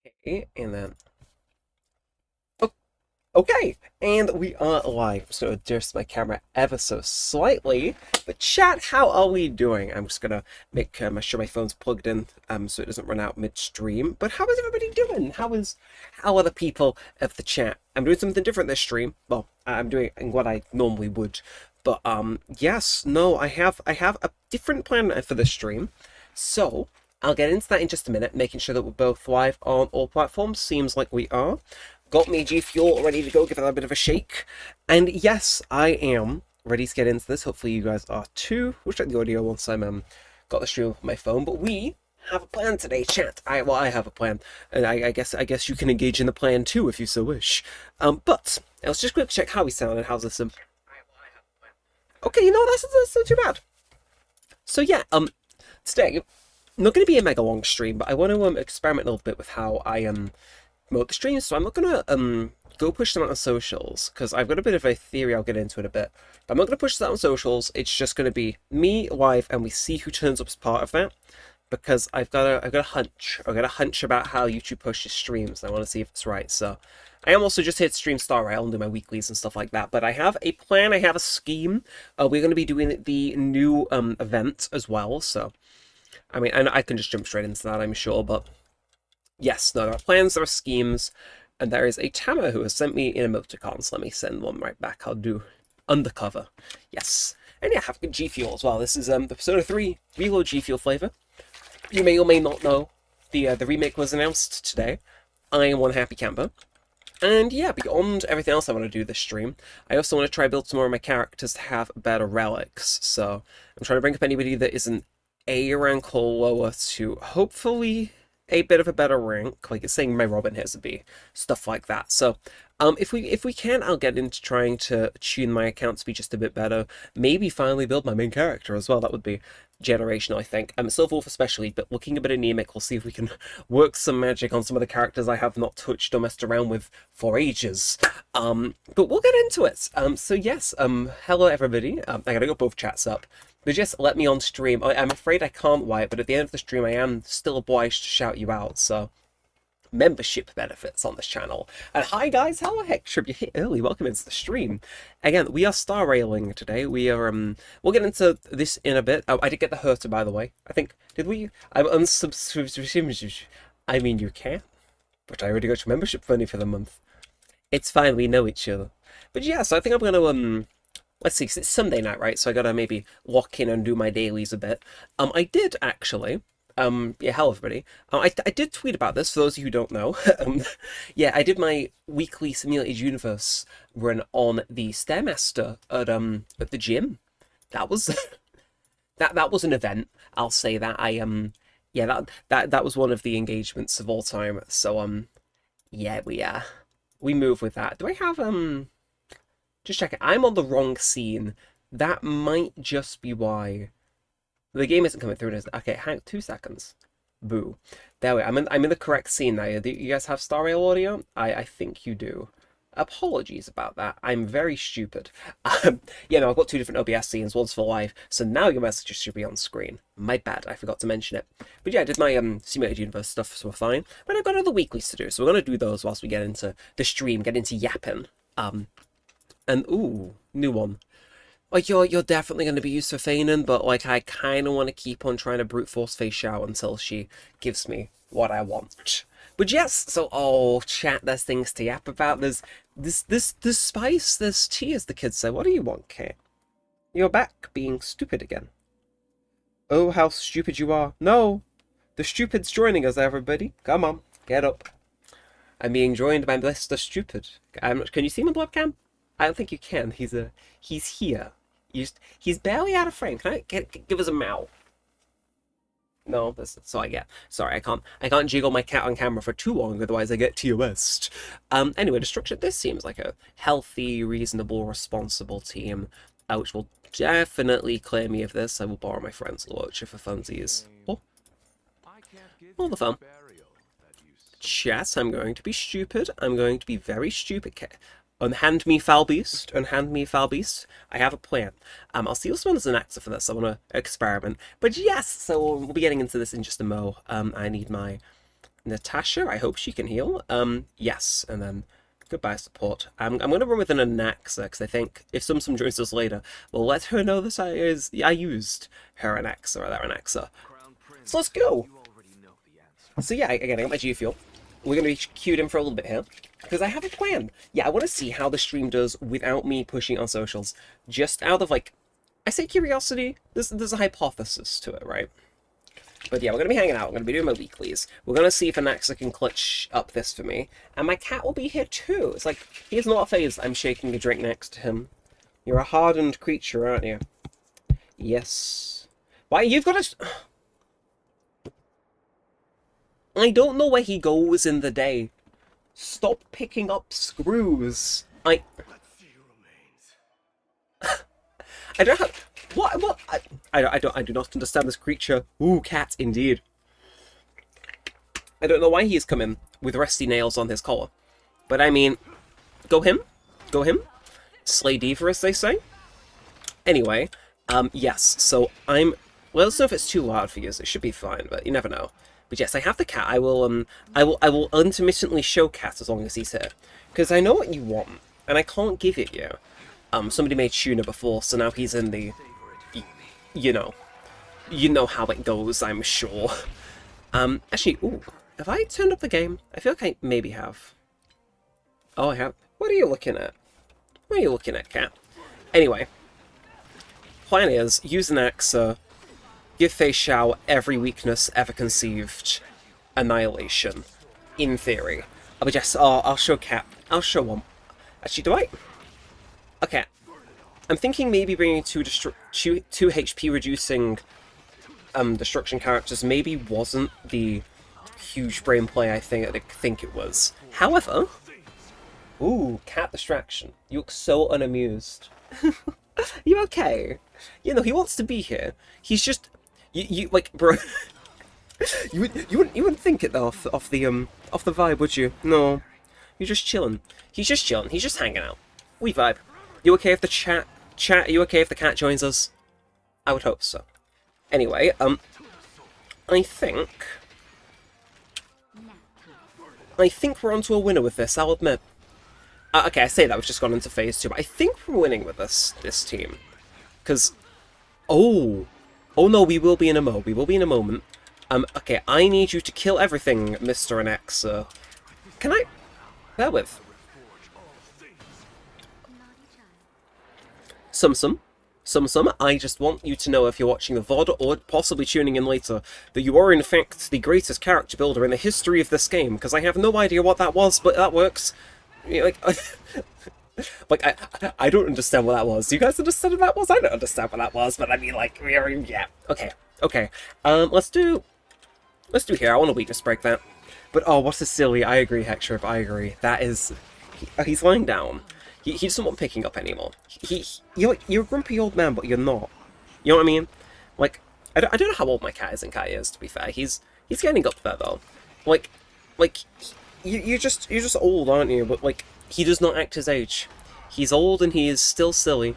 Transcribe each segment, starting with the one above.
Okay, and then okay, and we are live. I'm just gonna adjust my camera ever so slightly. But chat, how are we doing? I'm just gonna make sure my phone's plugged in, so it doesn't run out midstream. But how is everybody doing? How are the people of the chat? I'm doing something different this stream. Well, I'm doing what I normally would, but yes, no, I have a different plan for this stream. So I'll get into that in just a minute, making sure that we're both live on all platforms. Seems like we are. Got me G Fuel ready to go, give that a bit of a shake. And yes, I am ready to get into this. Hopefully you guys are too. We'll check the audio once I'm got the stream on my phone. But we have a plan today, chat. I have a plan. And I guess you can engage in the plan too if you so wish. But let's just quick check how we sound and how's this okay, that's not too bad. So yeah, today not going to be a mega long stream, but I want to experiment a little bit with how I promote the streams. So I'm not going to go push them out on socials because I've got a bit of a theory I'll get into in a bit. But I'm not going to push that on socials. It's just going to be me live, and we see who turns up as part of that. Because I've got a hunch. I've got a hunch about how YouTube pushes streams. I want to see if it's right. So I am also just here to stream Star Rail and do my weeklies and stuff like that. But I have a plan. I have a scheme. We're going to be doing the new event as well. So I mean, and I can just jump straight into that, I'm sure, but yes, no, there are plans, there are schemes, and there is a Tammer who has sent me an emoticon, so let me send one right back. I'll do undercover. Yes. And yeah, have good G Fuel as well. This is the Persona 3 Reload G Fuel flavor. You may or may not know the remake was announced today. I am one happy camper. And yeah, beyond everything else I want to do this stream, I also want to try to build some more of my characters to have better relics. So I'm trying to bring up anybody that isn't A rank or lower to hopefully a bit of a better rank, like it's saying my Robin has to be, stuff like that. So if we can, I'll get into trying to tune my account to be just a bit better. Maybe finally build my main character as well. That would be generational, I think. Silver Wolf especially, but looking a bit anemic, we'll see if we can work some magic on some of the characters I have not touched or messed around with for ages. But we'll get into it. So yes, hello everybody. I gotta go both chats up. But just let me on stream. I'm afraid I can't, Wyatt, but at the end of the stream I am still obliged to shout you out, so membership benefits on this channel. And hi guys, hello Hectrip, you hit early, welcome into the stream. Again, we are star railing today. We are we'll get into this in a bit. Oh, I did get the Herter, by the way. I think, did we? I'm unsubscribed. I mean, you can, but I already got your membership money for the month. It's fine, we know each other. But yeah, so I think I'm gonna let's see, 'cause it's Sunday night, right? So I gotta maybe lock in and do my dailies a bit. I did actually. Yeah, hello everybody. I did tweet about this for those of you who don't know. Yeah, I did my weekly simulated universe run on the Stairmaster at the gym. That was that was an event. I'll say that. Yeah, that was one of the engagements of all time. So yeah, we move with that. Do I have just check it. I'm on the wrong scene. That might just be why. The game isn't coming through, is it? Okay, hang 2 seconds. Boo. There we are. I'm in the correct scene now. Do you guys have Star Rail audio? I think you do. Apologies about that. I'm very stupid. Yeah, no, I've got 2 different OBS scenes. One's for live, so now your messages should be on screen. My bad. I forgot to mention it. But yeah, I did my simulated universe stuff, so we're fine. But I've got other weeklies to do, so we're gonna do those whilst we get into the stream, get into yapping. And ooh, new one. Like, you're definitely going to be used for Feigning, but, like, I kind of want to keep on trying to brute force Face out until she gives me what I want. But yes, so, oh, chat, there's things to yap about. There's this spice, there's tea, as the kids say. What do you want, Kate? You're back being stupid again. Oh, how stupid you are. No! The stupid's joining us, everybody. Come on, get up. I'm being joined by Mr. Stupid. Can you see him on the webcam? I don't think you can. He's here. He's barely out of frame. Can I give us a meow? No, that's all I get. Sorry, I can't jiggle my cat on camera for too long, otherwise I get TOS'd. Anyway, the structure. This seems like a healthy, reasonable, responsible team, which will definitely clear me of this. I will borrow my friend's watcher for funsies. Oh, all the fun. Chat. I'm going to be stupid. I'm going to be very stupid. Unhand me, foul beast. Unhand me, foul beast. I have a plan. I'll see this one as an actor for this. I want to experiment. But yes, so we'll be getting into this in just a mo. I need my Natasha, I hope she can heal. Yes, and then goodbye support. I'm going to run with an Anaxa, because I think if Sum joins us later, we'll let her know that I used her Anaxa, or that Anaxa. So let's go! So yeah, again, I got my G Fuel. We're going to be queued in for a little bit here, because I have a plan. Yeah, I want to see how the stream does without me pushing it on socials. Just out of, like, I say curiosity, there's a hypothesis to it, right? But yeah, we're going to be hanging out. We're going to be doing my weeklies. We're going to see if Anaxa can clutch up this for me. And my cat will be here too. It's like, he's not phased. I'm shaking a drink next to him. You're a hardened creature, aren't you? Yes. Why, you've got to... I don't know where he goes in the day. Stop picking up screws. I don't have... What? I do not understand this creature. Ooh, cat, indeed. I don't know why he has come in with rusty nails on his collar. But I mean, go him. Go him. Slay diva, as they say. Anyway, yes, so I'm... Well, let's know if it's too loud for you. It should be fine, but you never know. But yes, I have the cat. I will intermittently show cat as long as he's here. Because I know what you want, and I can't give it you. Somebody made tuna before, so now he's in the... You know how it goes, I'm sure. Actually, ooh, have I turned up the game? I feel like I maybe have. Oh, I have. What are you looking at? What are you looking at, cat? Anyway, plan is, use an Axa, give Fei Xiao every weakness ever conceived, annihilation, in theory. But yes, I'll show cat. I'll show one. Actually, do I? Okay. I'm thinking maybe bringing two HP reducing destruction characters maybe wasn't the huge brain play I think it was. However, ooh, cat distraction. You look so unamused. You okay? You know, he wants to be here. He's just you like, bro. you wouldn't think it though off the vibe, would you? No. You're just chilling. He's just chilling. He's just hanging out. We vibe. You okay if the chat, are you okay if the cat joins us? I would hope so. Anyway, I think we're onto a winner with this, I'll admit. Okay, I say that, we've just gone into phase 2, but I think we're winning with this team. Because, oh no, we will be in a moment. Okay, I need you to kill everything, Mr. Anaxa. Can I? Bear with. Sum, I just want you to know, if you're watching the VOD or possibly tuning in later, that you are in fact the greatest character builder in the history of this game, because I have no idea what that was, but that works. Like, I don't understand what that was. Do you guys understand what that was? I don't understand what that was, but I mean, like, yeah. Okay. Let's do here. I want to weakness break that. But, oh, what a silly. I agree, Hector, I agree. That is... He's lying down. He doesn't want picking up anymore. You're a grumpy old man, but you're not. You know what I mean? Like, I don't know how old my cat is in cat years, to be fair. He's getting up there, though. Like, you're just old, aren't you? But, like, he does not act his age. He's old and he is still silly.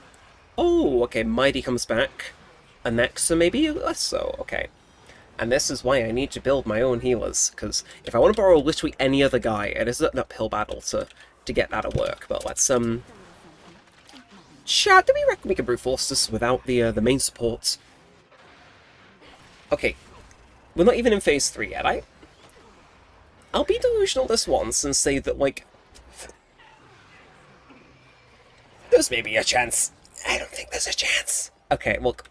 Oh, okay, Mighty comes back. Anaxa maybe less so, okay. And this is why I need to build my own healers, because if I want to borrow literally any other guy, it is an uphill battle to get that to work. But let's, chat, do we reckon we can brute force this without the main support? Okay, we're not even in phase 3 yet, I'll be delusional this once and say that, like, there's maybe a chance. I don't think there's a chance. Okay, look.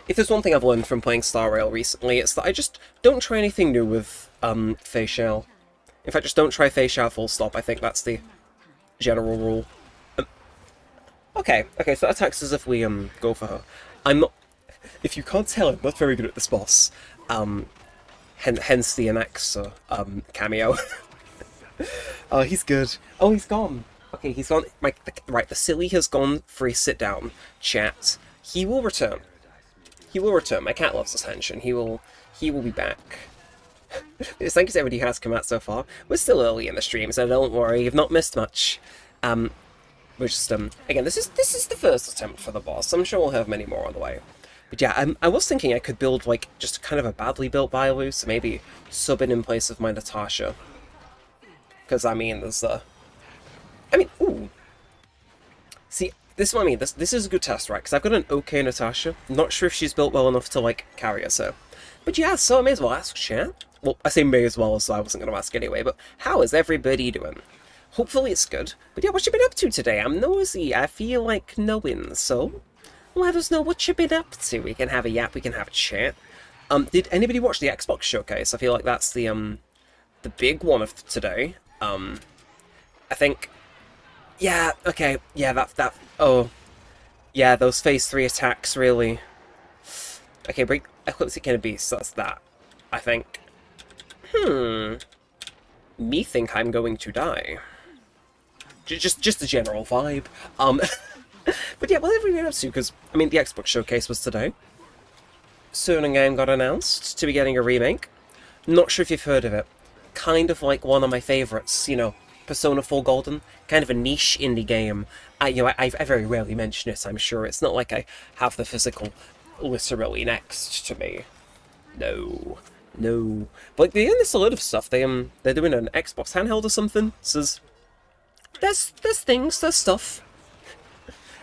If there's one thing I've learned from playing Star Rail recently, it's that I just don't try anything new with, Fei Xiao. In fact, just don't try Fei Xiao full stop. I think that's the general rule. Okay, so that attacks as if we, go for her. I'm not... If you can't tell, I'm not very good at this boss. Hence the Anaxa, cameo. Oh, he's good. Oh, he's gone. Okay, he's gone. Right, the silly has gone for a sit-down. Chat. He will return. He will return. My cat loves attention. He will be back. Thank you to everybody who has come out so far. We're still early in the stream, so don't worry, you've not missed much. We're just, again, this is the first attempt for the boss. I'm sure we'll have many more on the way. But yeah, I was thinking I could build, like, just kind of a badly built Bailu, so maybe sub in place of my Natasha. Because, I mean, there's I mean, ooh. See, this is what I mean. This is a good test, right? Because I've got an okay Natasha. Not sure if she's built well enough to, like, carry us, so. But yeah, so I may as well ask chat. Well, I say may as well, so I wasn't going to ask anyway, but how is everybody doing? Hopefully it's good. But yeah, what you been up to today? I'm nosy. I feel like knowing, so let us know what you been up to. We can have a yap, we can have a chat. Did anybody watch the Xbox showcase? I feel like that's the big one of today. I think, yeah, okay, yeah, oh, yeah, those phase 3 attacks, really. Okay, break Ecliptic Kind of Beast, so that's that, I think. Me think I'm going to die. Just a general vibe. But yeah, what have we been up to? Because, I mean, the Xbox showcase was today. Certain game got announced to be getting a remake. Not sure if you've heard of it. Kind of like one of my favourites, you know, Persona 4 Golden. Kind of a niche indie game. I very rarely mention it, I'm sure. It's not like I have the physical literally next to me. No. But like, they're doing this a lot of stuff. They're doing an Xbox handheld or something. So there's things, there's stuff.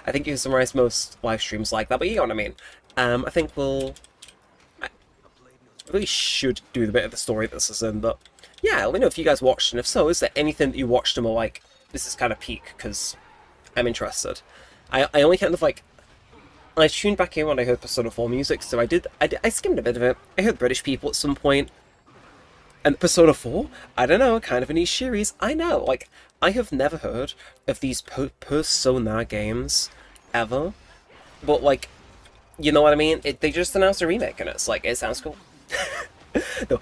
I think you can summarize most live streams like that, but you know what I mean. I think I really should do the bit of the story this is in, but yeah, let me know if you guys watched, and if so, is there anything that you watched and were like, this is kind of peak, because I'm interested. I only kind of like, I tuned back in when I heard Persona 4 music, so I skimmed a bit of it. I heard British people at some point, and Persona 4, I don't know, kind of a niche series. I know, like, I have never heard of these Persona games, ever, but, like, you know what I mean? They just announced a remake, and it's like, it sounds cool. No,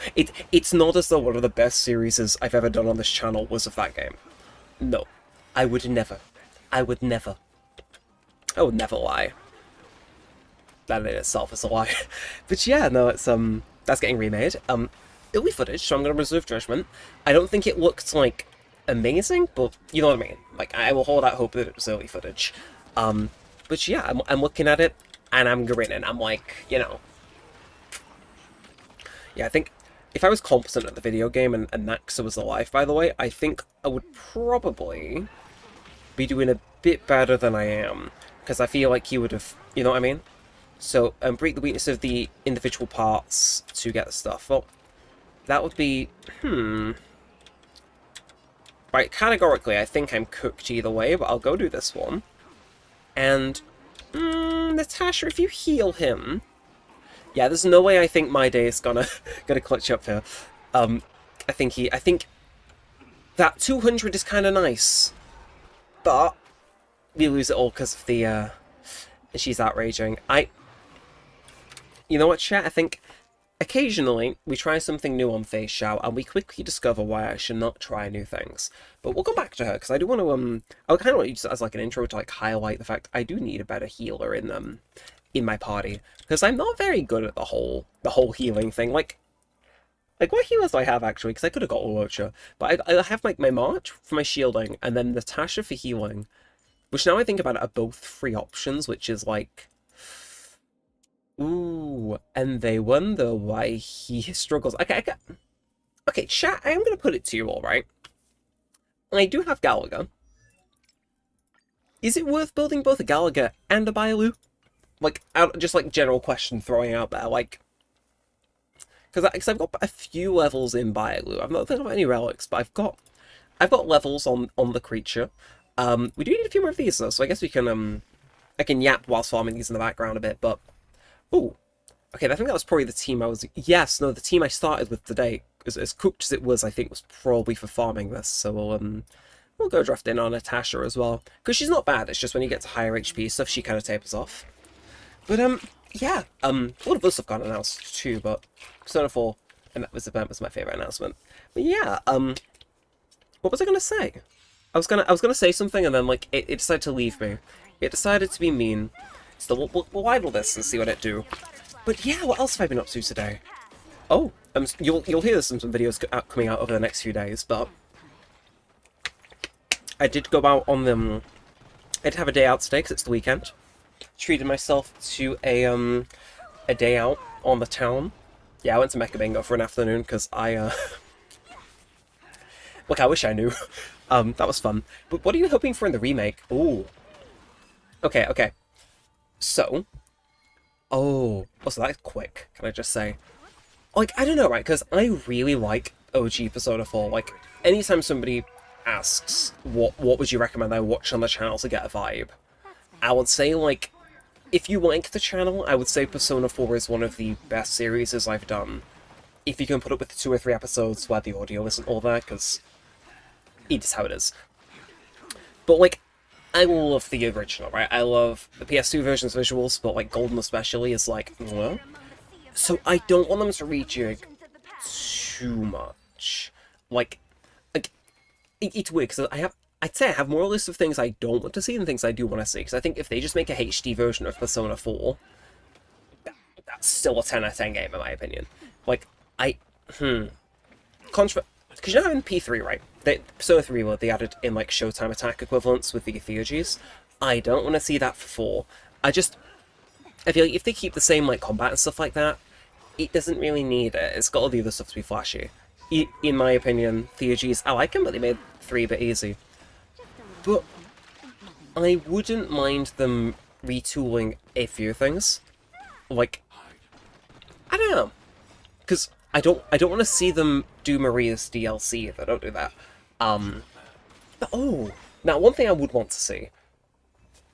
it's not as though one of the best series I've ever done on this channel was of that game. No, I would never lie. That in itself is a lie. But yeah, no, it's, that's getting remade. Early footage, so I'm going to reserve judgment. I don't think it looked, like, amazing, but you know what I mean. Like, I will hold out hope that it was early footage. But yeah, I'm looking at it, and I'm grinning. I'm like, you know. Yeah, I think if I was competent at the video game, and Naxa was alive, by the way, I think I would probably be doing a bit better than I am. Because I feel like he would have, you know what I mean? So, break the weakness of the individual parts to get the stuff. Well, that would be, Right, categorically, I think I'm cooked either way, but I'll go do this one. And, Natasha, if you heal him... Yeah, there's no way I think my day is gonna clutch up here. I think that 200 is kind of nice, but we lose it all because of the, she's outraging. You know what, chat? I think occasionally we try something new on Face Shout, and we quickly discover why I should not try new things. But we'll come back to her, because I do want to, I kind of want to use it as like an intro to like highlight the fact I do need a better healer in my party, because I'm not very good at the whole healing thing. Like what healers do I have actually? Because I could have got Olocha, but I have like my March for my shielding, and then Natasha for healing, which now I think about it are both free options, which is like, ooh, and they wonder why he struggles. Okay, chat. I am gonna put it to you all right. I do have Gallagher. Is it worth building both a Gallagher and a Bailu? Like, just like general question throwing out there, like, because I've got a few levels in Bailu. I've not got any relics, but I've got levels on the creature. We do need a few more of these though, so I guess we can I can yap whilst farming these in the background a bit. But ooh, okay, I think that was probably the team the team I started with today, as cooked as it was, I think was probably for farming this. So we'll go draft in on Natasha as well, because she's not bad. It's just when you get to higher HP stuff, she kind of tapers off. But, yeah, a lot of other stuff got announced too, but Persona 4, and that was my favourite announcement. But yeah, what was I gonna say? I was gonna say something, and then, like, it decided to leave me. It decided to be mean. So we'll idle this and see what it do. But yeah, what else have I been up to today? Oh, you'll hear this in some videos coming out over the next few days, but I did go out on them. I did have a day out today because it's the weekend. Treated myself to a a day out on the town. Yeah, I went to Mecha Bingo for an afternoon because look, I wish I knew. That was fun. But what are you hoping for in the remake? Ooh. Okay, okay. So... Oh, so that's quick, can I just say. Like, I don't know, right? Because I really like OG Persona 4. Like, anytime somebody asks, what would you recommend I watch on the channel to get a vibe? I would say, like, if you like the channel, I would say Persona 4 is one of the best series I've done. If you can put up with 2 or 3 episodes where the audio isn't all there, because it is how it is. But, like, I love the original, right? I love the PS2 version's visuals, but, like, Golden especially is like, well. So I don't want them to rejig too much. Like it's weird, because I'd say I have more a list of things I don't want to see than things I do want to see, because I think if they just make a HD version of Persona 4, that's still a 10 out of 10 game, in my opinion. Like, because you know how in P3, right? Persona 3 they added in, like, Showtime attack equivalents with the Theurgies. I don't want to see that for 4. I feel like if they keep the same, like, combat and stuff like that, it doesn't really need it. It's got all the other stuff to be flashy. In my opinion, Theurgies, I like them, but they made 3 a bit easy. But I wouldn't mind them retooling a few things. Like, I don't know. Because I don't want to see them do Maria's DLC if they don't do that. But oh, now one thing I would want to see.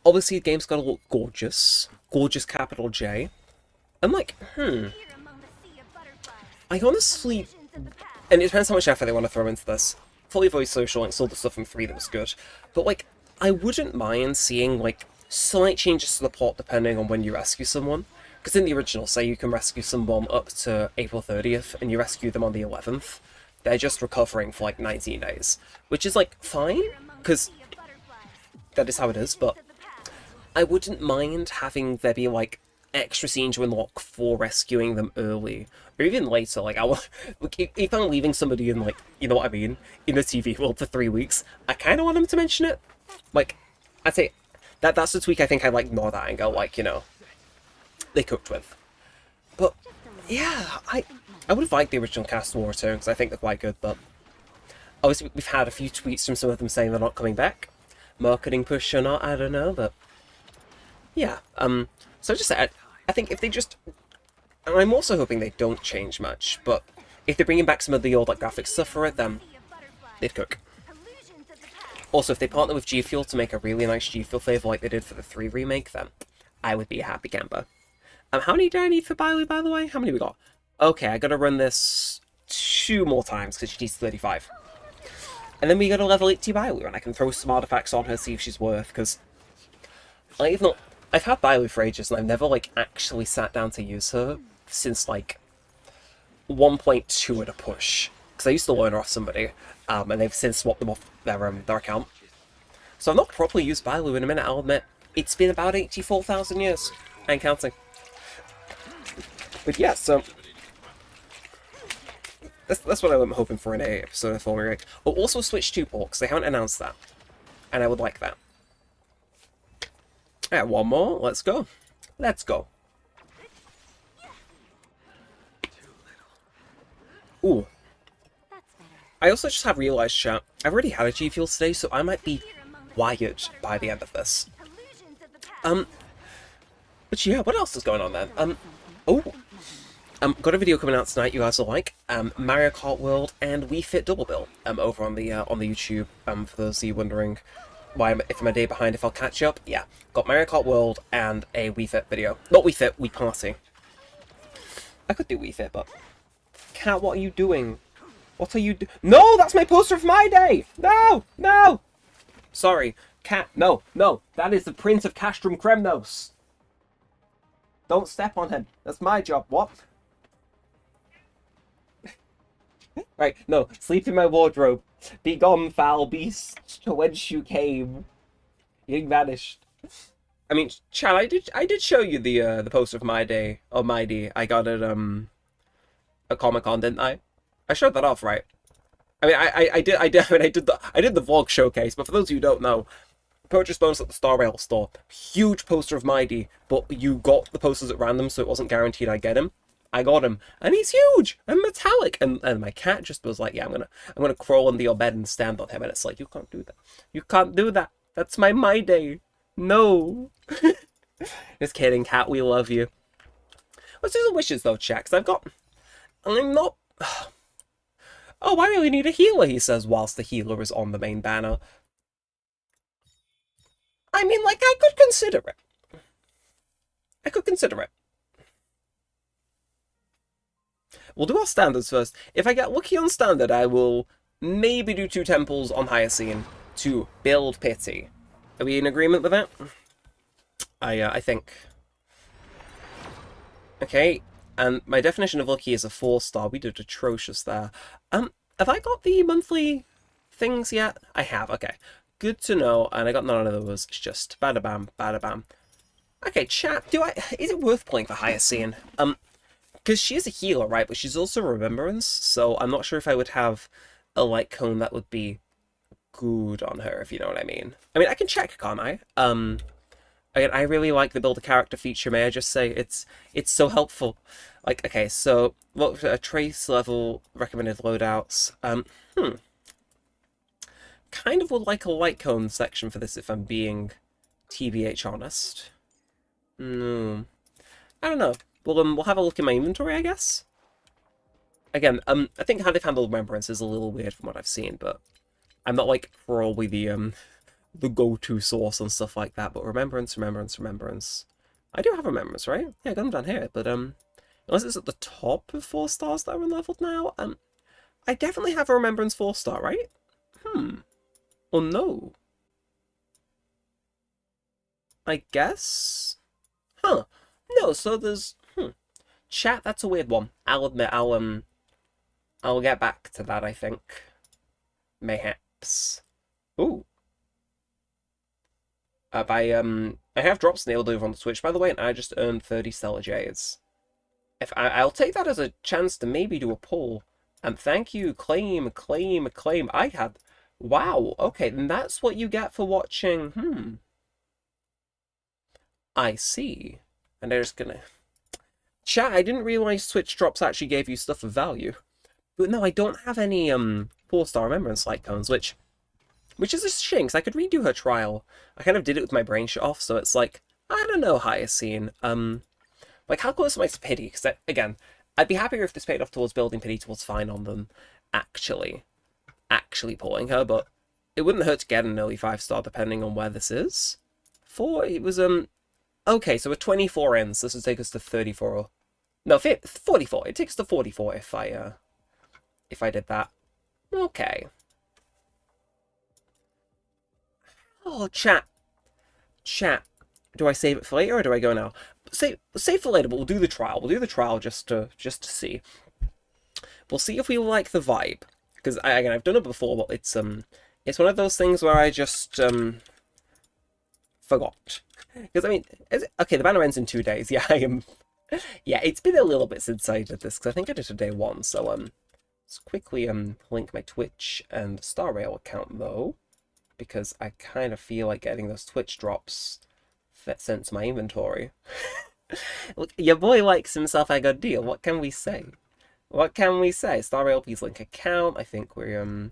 Obviously, the game's got to look gorgeous. Gorgeous capital J. I'm like, I honestly... And it depends how much effort they want to throw into this. Fully voiced social links, all the stuff from 3 that was good. But, like, I wouldn't mind seeing, like, slight changes to the plot depending on when you rescue someone. Because in the original, say you can rescue someone up to April 30th, and you rescue them on the 11th. They're just recovering for, like, 19 days. Which is, like, fine, because that is how it is, but I wouldn't mind having there be, like, extra scenes to unlock for rescuing them early, or even later. Like, if I'm leaving somebody in, like, you know what I mean, in the TV world for 3 weeks, I kind of want them to mention it. Like, I'd say that's the tweak I think I'd, like, nod at and go, like, you know, they cooked with. But yeah, I would have liked the original cast more return because I think they're quite good. But obviously we've had a few tweets from some of them saying they're not coming back. Marketing push or not, I don't know, but yeah. So just I think if they just... And I'm also hoping they don't change much, but if they're bringing back some of the old, like, graphics stuff for it, then they'd cook. Also, if they partner with G Fuel to make a really nice G Fuel flavor like they did for the 3 remake, then I would be a happy camper. How many do I need for Bailu, by the way? How many we got? Okay, I gotta run this 2 more times, because she needs 35. And then we gotta level 80 Bailu, and I can throw some artifacts on her, see if she's worth, because I've had Bailu for ages, and I've never, like, actually sat down to use her since, like, 1.2 at a push. Because I used to learn her off somebody, and they've since swapped them off their account. So I've not properly used Bailu in a minute, I'll admit. It's been about 84,000 years, and counting. But yeah, so... That's what I'm hoping for in a episode of Full Remake. Oh, also Switch 2 port, because they haven't announced that. And I would like that. Alright, one more. Let's go. Let's go. Ooh. I also just have realized, chat, I've already had a G Fuel today, so I might be wired by the end of this. But yeah, what else is going on then? Got a video coming out tonight you guys will like. Mario Kart World and Wii Fit Double Bill over on the YouTube. For those of you wondering why if I'm a day behind, if I'll catch up. Yeah, got Mario Kart World and a Wii Fit video. Not Wii Fit, Wii Party. I could do Wii Fit, but Cat, what are you doing? What are you do? No, that's my poster of my day. No, no. Sorry, Cat. No, no. That is the Prince of Castrum Kremnos. Don't step on him. That's my job. What? Right, no. Sleep in my wardrobe. Be gone, foul beast, to whence you came. You vanished. I mean, Chad, I did show you the poster of my day. Oh, my day. I got it at Comic-Con, didn't I? I showed that off, right? I mean, I did the vlog showcase, but for those of you who don't know, Purchase bonus at the Star Rail store. Huge poster of Mighty, but you got the posters at random, so it wasn't guaranteed I'd get him. I got him, and he's huge and metallic. And my cat just was like, "Yeah, I'm gonna crawl under your bed and stand on him." And it's like, you can't do that. You can't do that. That's my day. No. Just kidding, cat. We love you. Let's do some wishes though, chat. Because I'm not. Oh, I really need a healer, he says, whilst the healer is on the main banner. I mean, like, I could consider it. I could consider it. We'll do our standards first. If I get lucky on standard, I will maybe do 2 temples on Hyacine to build pity. Are we in agreement with that? I think. Okay, and my definition of lucky is a 4-star. We did atrocious there. Have I got the monthly things yet? I have, okay. Good to know, and I got none of those. It's just bada bam, bada bam. Okay, chat, is it worth playing for Hyacine? Because she is a healer, right? But she's also Remembrance, so I'm not sure if I would have a light cone that would be good on her, if you know what I mean. I mean, I can check, can't I? Again, I really like the build a character feature, may I just say. It's so helpful. Like, okay, so, what trace level recommended loadouts? Kind of would like a light cone section for this if I'm being TBH honest. No. I don't know. We'll have a look in my inventory, I guess. Again, I think how they've handled Remembrance is a little weird from what I've seen, but I'm not like probably the go-to source and stuff like that, but Remembrance. I do have Remembrance, right? Yeah, I got them down here, but unless it's at the top of 4 stars that are unleveled now, I definitely have a Remembrance 4-star, right? Or no? I guess? Huh. No, so there's... Chat, that's a weird one. I'll admit, I'll get back to that, I think. Mayhaps. Ooh. I have dropped Snailed over on the Twitch, by the way, and I just earned 30 Stellar J's. I'll take that as a chance to maybe do a poll. Thank you, claim. I had... Wow, okay, then that's what you get for watching, I see. And they're just gonna... Chat, I didn't realize Twitch drops actually gave you stuff of value. But no, I don't have any 4-star Remembrance light cones, which is a shame, because I could redo her trial. I kind of did it with my brain shut off, so it's like, I don't know, Hyacine. Like, how close am I to pity? Because, again, I'd be happier if this paid off towards building pity towards fine on than actually pulling her, but it wouldn't hurt to get an early 5-star depending on where this is. It was, okay, so we're 24 ends. This would take us to 34. No, 44. It takes us to 44 if I did that. Okay. Oh, chat. Do I save it for later or do I go now? Save for later, but we'll do the trial. We'll do the trial just to see. We'll see if we like the vibe. Because again, I've done it before, but it's one of those things where I just forgot. Because I mean, okay, the banner ends in 2 days. Yeah, yeah, it's been a little bit since I did this because I think I did it day 1. So let's quickly link my Twitch and Star Rail account though, because I kind of feel like getting those Twitch drops sent to my inventory. Look, your boy likes himself a good deal. What can we say? Star Rail, please link account. I think we're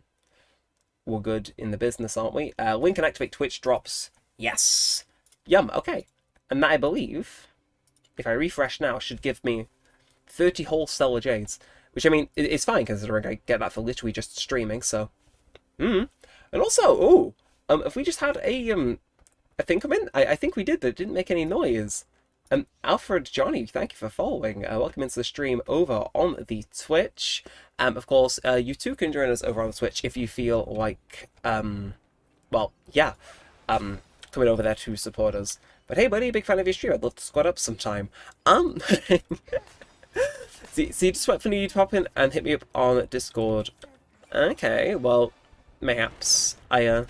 good in the business, aren't we? Link and activate Twitch drops. Yes. Yum. Okay. And that, I believe, if I refresh now, should give me 30 whole Stellar Jades, which I mean is fine considering I get that for literally just streaming. So, and also, if we just had a thing come in, I think we did. That didn't make any noise. Alfred Johnny, thank you for following. Welcome into the stream over on the Twitch. Of course, you too can join us over on the Twitch if you feel like, well, yeah, coming over there to support us. But hey, buddy, big fan of your stream. I'd love to squad up sometime. See, just wait for you to pop in and hit me up on Discord. Okay, well, mayhaps I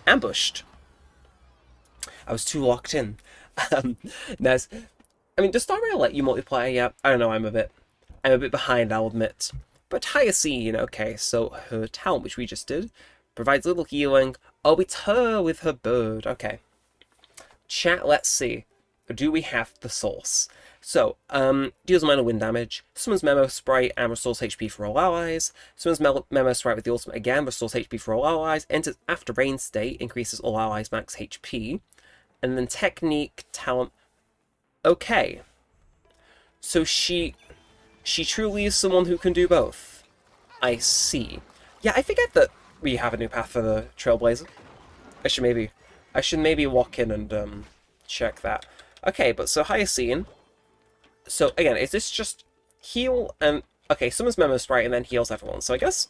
ambushed. I was too locked in. Nice. I mean, does Star Rail let you multiplayer? Yeah, I don't know. I'm a bit behind, I'll admit. But Hyacine, okay. So her talent, which we just did, Provides little healing. Oh, it's her with her bird. Okay. Chat, let's see. Do we have the source? So, deals minor wind damage, summons Memo Sprite and restores HP for all allies, summons Memo Sprite with the ultimate again, restores HP for all allies, enters after rain state, increases all allies max HP, and then technique, talent... Okay. So she truly is someone who can do both. I see. Yeah, I forget that we have a new path for the Trailblazer. I should maybe walk in and check that. Okay, but so Hyacinth. So again, is this just heal and okay, summons Memo Sprite and then heals everyone. So I guess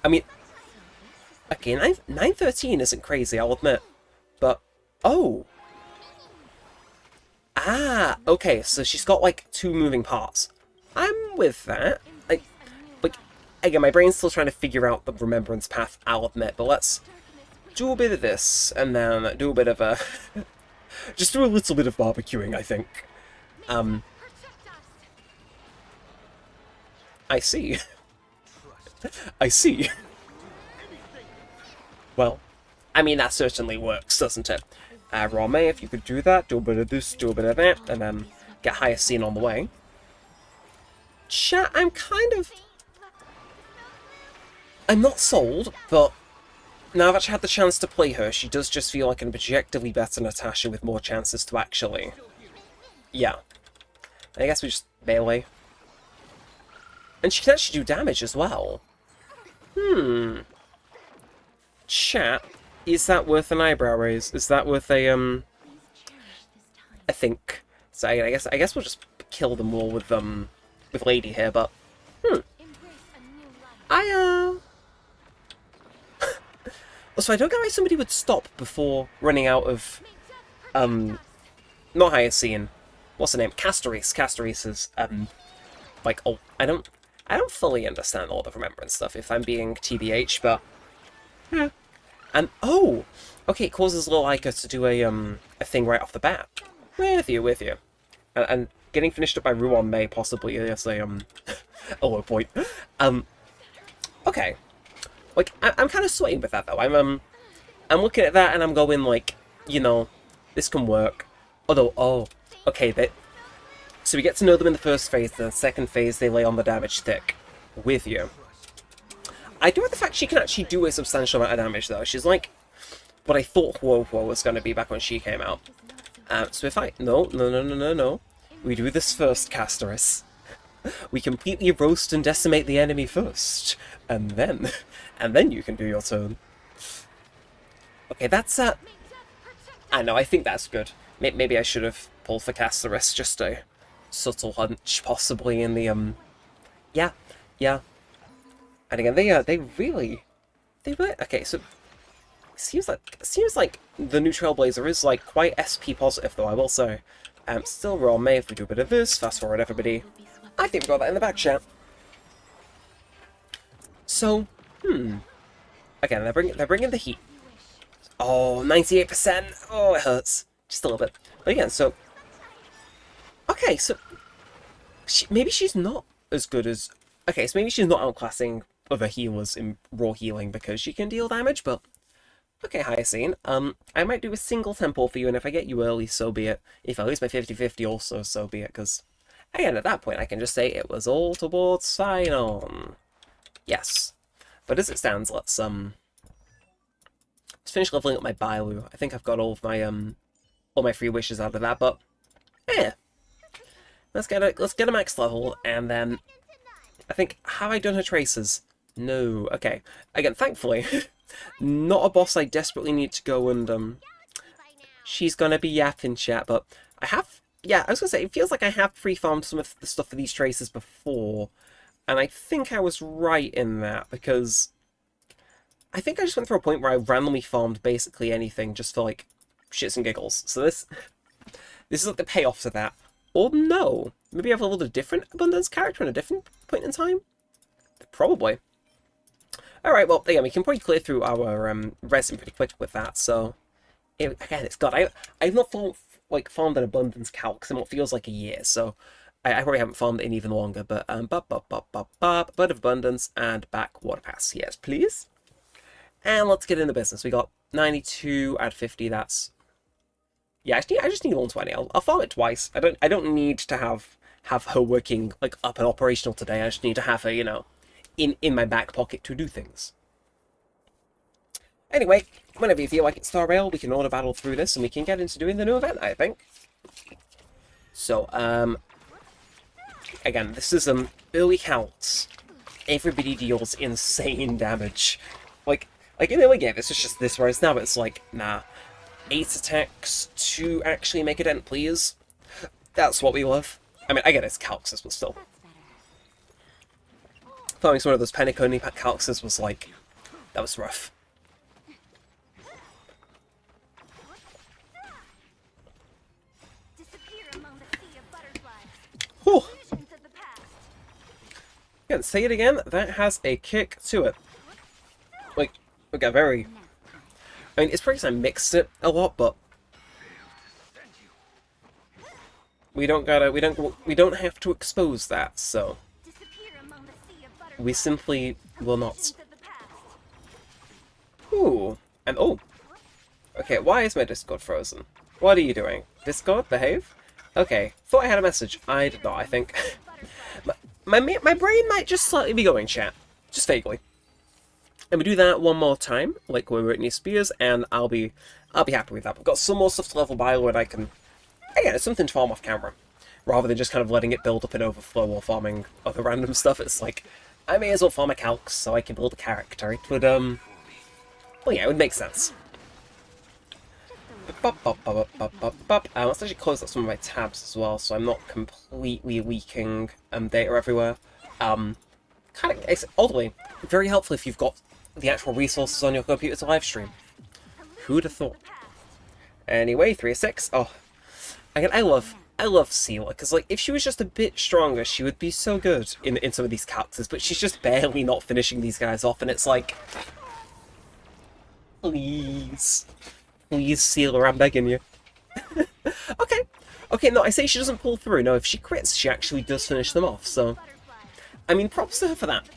okay, 913 isn't crazy, I'll admit. But oh. Ah, okay, so she's got like 2 moving parts. I'm with that. Like again, my brain's still trying to figure out the remembrance path, I'll admit, but let's do a bit of this, and then do a bit of a... just do a little bit of barbecuing, I think. I see. I see. Well, I mean, that certainly works, doesn't it? Rome, if you could do that, do a bit of this, do a bit of that, and then get Hyacinth on the way. Chat, I'm not sold, but now I've actually had the chance to play her, she does just feel like an objectively better Natasha with more chances to actually... Yeah. I guess we just melee. And she can actually do damage as well. Chat, is that worth an eyebrow raise? Is that worth a, I think. So I guess we'll just kill them all with Lady here, but... So I don't get why somebody would stop before running out of, not Hyacinth. What's the name? Castoris. Castoris is, like, oh, I don't fully understand all the remembrance stuff, if I'm being TBH, but, yeah. And, oh! Okay, it causes little Ica to do a thing right off the bat. With you. And getting finished up by Ruon May possibly is a low point. Okay. Like, I'm kind of swaying with that, though. I'm looking at that and I'm going, like, you know, this can work. Although, oh, okay, so we get to know them in the first phase, the second phase they lay on the damage thick. With you. I do like the fact she can actually do a substantial amount of damage, though. She's like what I thought Huo was going to be back when she came out. So if I... No. We do this first, Castoris. We completely roast and decimate the enemy first. And then you can do your turn. Okay, that's I know, I think that's good. Maybe I should have pulled for Castoris, just a subtle hunch, possibly, in the, Yeah. And again, they really... Okay, so... Seems like the new Trailblazer is, like, quite SP positive, though, I will say. Still raw May if we do a bit of this. Fast forward, everybody. I think we got that in the back chat. So, Again, they're bringing the heat. Oh, 98%! Oh, it hurts. Just a little bit. But again, so... Okay, so... maybe she's not as good as... Okay, so maybe she's not outclassing other healers in raw healing because she can deal damage, but... Okay, Hyacinth, I might do a single temple for you, and if I get you early, so be it. If I lose my 50-50 also, so be it, because... Again, at that point, I can just say it was all towards Sion. Yes. But as it stands, let's finish leveling up my Bailu. I think I've got all my free wishes out of that, but... Let's get a max level, and then... I think, have I done her traces? No. Okay. Again, thankfully, not a boss I desperately need to go and, she's gonna be yapping chat, but I have... Yeah, I was gonna say, it feels like I have pre-farmed some of the stuff for these traces before, and I think I was right in that, because I think I just went through a point where I randomly farmed basically anything just for, like, shits and giggles. So this is like the payoff to that. Or no, maybe I've leveled a different Abundance character in a different point in time? Probably. Alright, well, again, we can probably clear through our resin pretty quick with that, so... Again, it's God, I've not farmed an Abundance calc in what feels like a year, so... I probably haven't farmed it in even longer, but, Bird of Abundance and back Water Pass. Yes, please. And let's get into business. We got 92 out of 50. That's yeah. I just need 120. I'll farm it twice. I don't need to have her working like up and operational today. I just need to have her, in my back pocket to do things. Anyway, whenever you feel like it's Star Rail, we can auto battle through this and we can get into doing the new event, I think. So, again, this is early counts. Everybody deals insane damage. Like in the early game, this is just this, whereas now it's like, nah. 8 attacks to actually make a dent, please. That's what we love. I mean, I get it's Calxes, but still. Farming one of those Penny-Coney Calxes was like, that was rough. Whew. Again, say it again, that has a kick to it. Like, okay, very... I mean, it's probably because I mixed it a lot, but... We don't have to expose that, so... We simply will not. Ooh, and oh! Okay, why is my Discord frozen? What are you doing? Discord, behave? Okay, thought I had a message. I did not, I think. my brain might just slightly be going, chat. Just vaguely. And we do that one more time, like we're Britney Spears, and I'll be happy with that. We've got some more stuff to level by where I can... Again, it's something to farm off camera. Rather than just kind of letting it build up and overflow while farming other random stuff, it's like, I may as well farm a calc so I can build a character. It would, well yeah, it would make sense. Let's actually close up some of my tabs as well, so I'm not completely leaking data everywhere. It's oddly very helpful if you've got the actual resources on your computer to live stream. Who'd have thought? Anyway, 3-6. Oh, again, I love Seela, because like if she was just a bit stronger, she would be so good in some of these characters. But she's just barely not finishing these guys off, and it's like, please, Seela, I'm begging you. Okay, no, I say she doesn't pull through. No, if she crits, she actually does finish them off. So, I mean, props to her for that.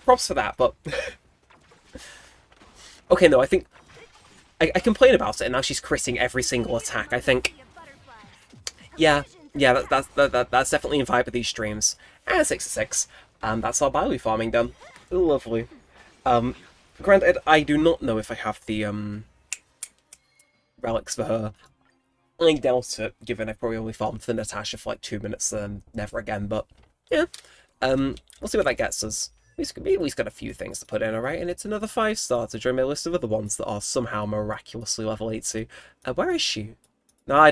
Props for that, but okay, no, I think I complain about it, and now she's critting every single attack. I think. Yeah, that's definitely in vibe with these streams. And 6-6. That's our barley farming done. Lovely. Granted, I do not know if I have the relics for her. I doubt it, given I probably only farmed for Natasha for like 2 minutes and never again. But yeah, we'll see what that gets us. We at least got a few things to put in, alright? And it's another 5-star to join my list of other ones that are somehow miraculously level 80. Where is she? No, I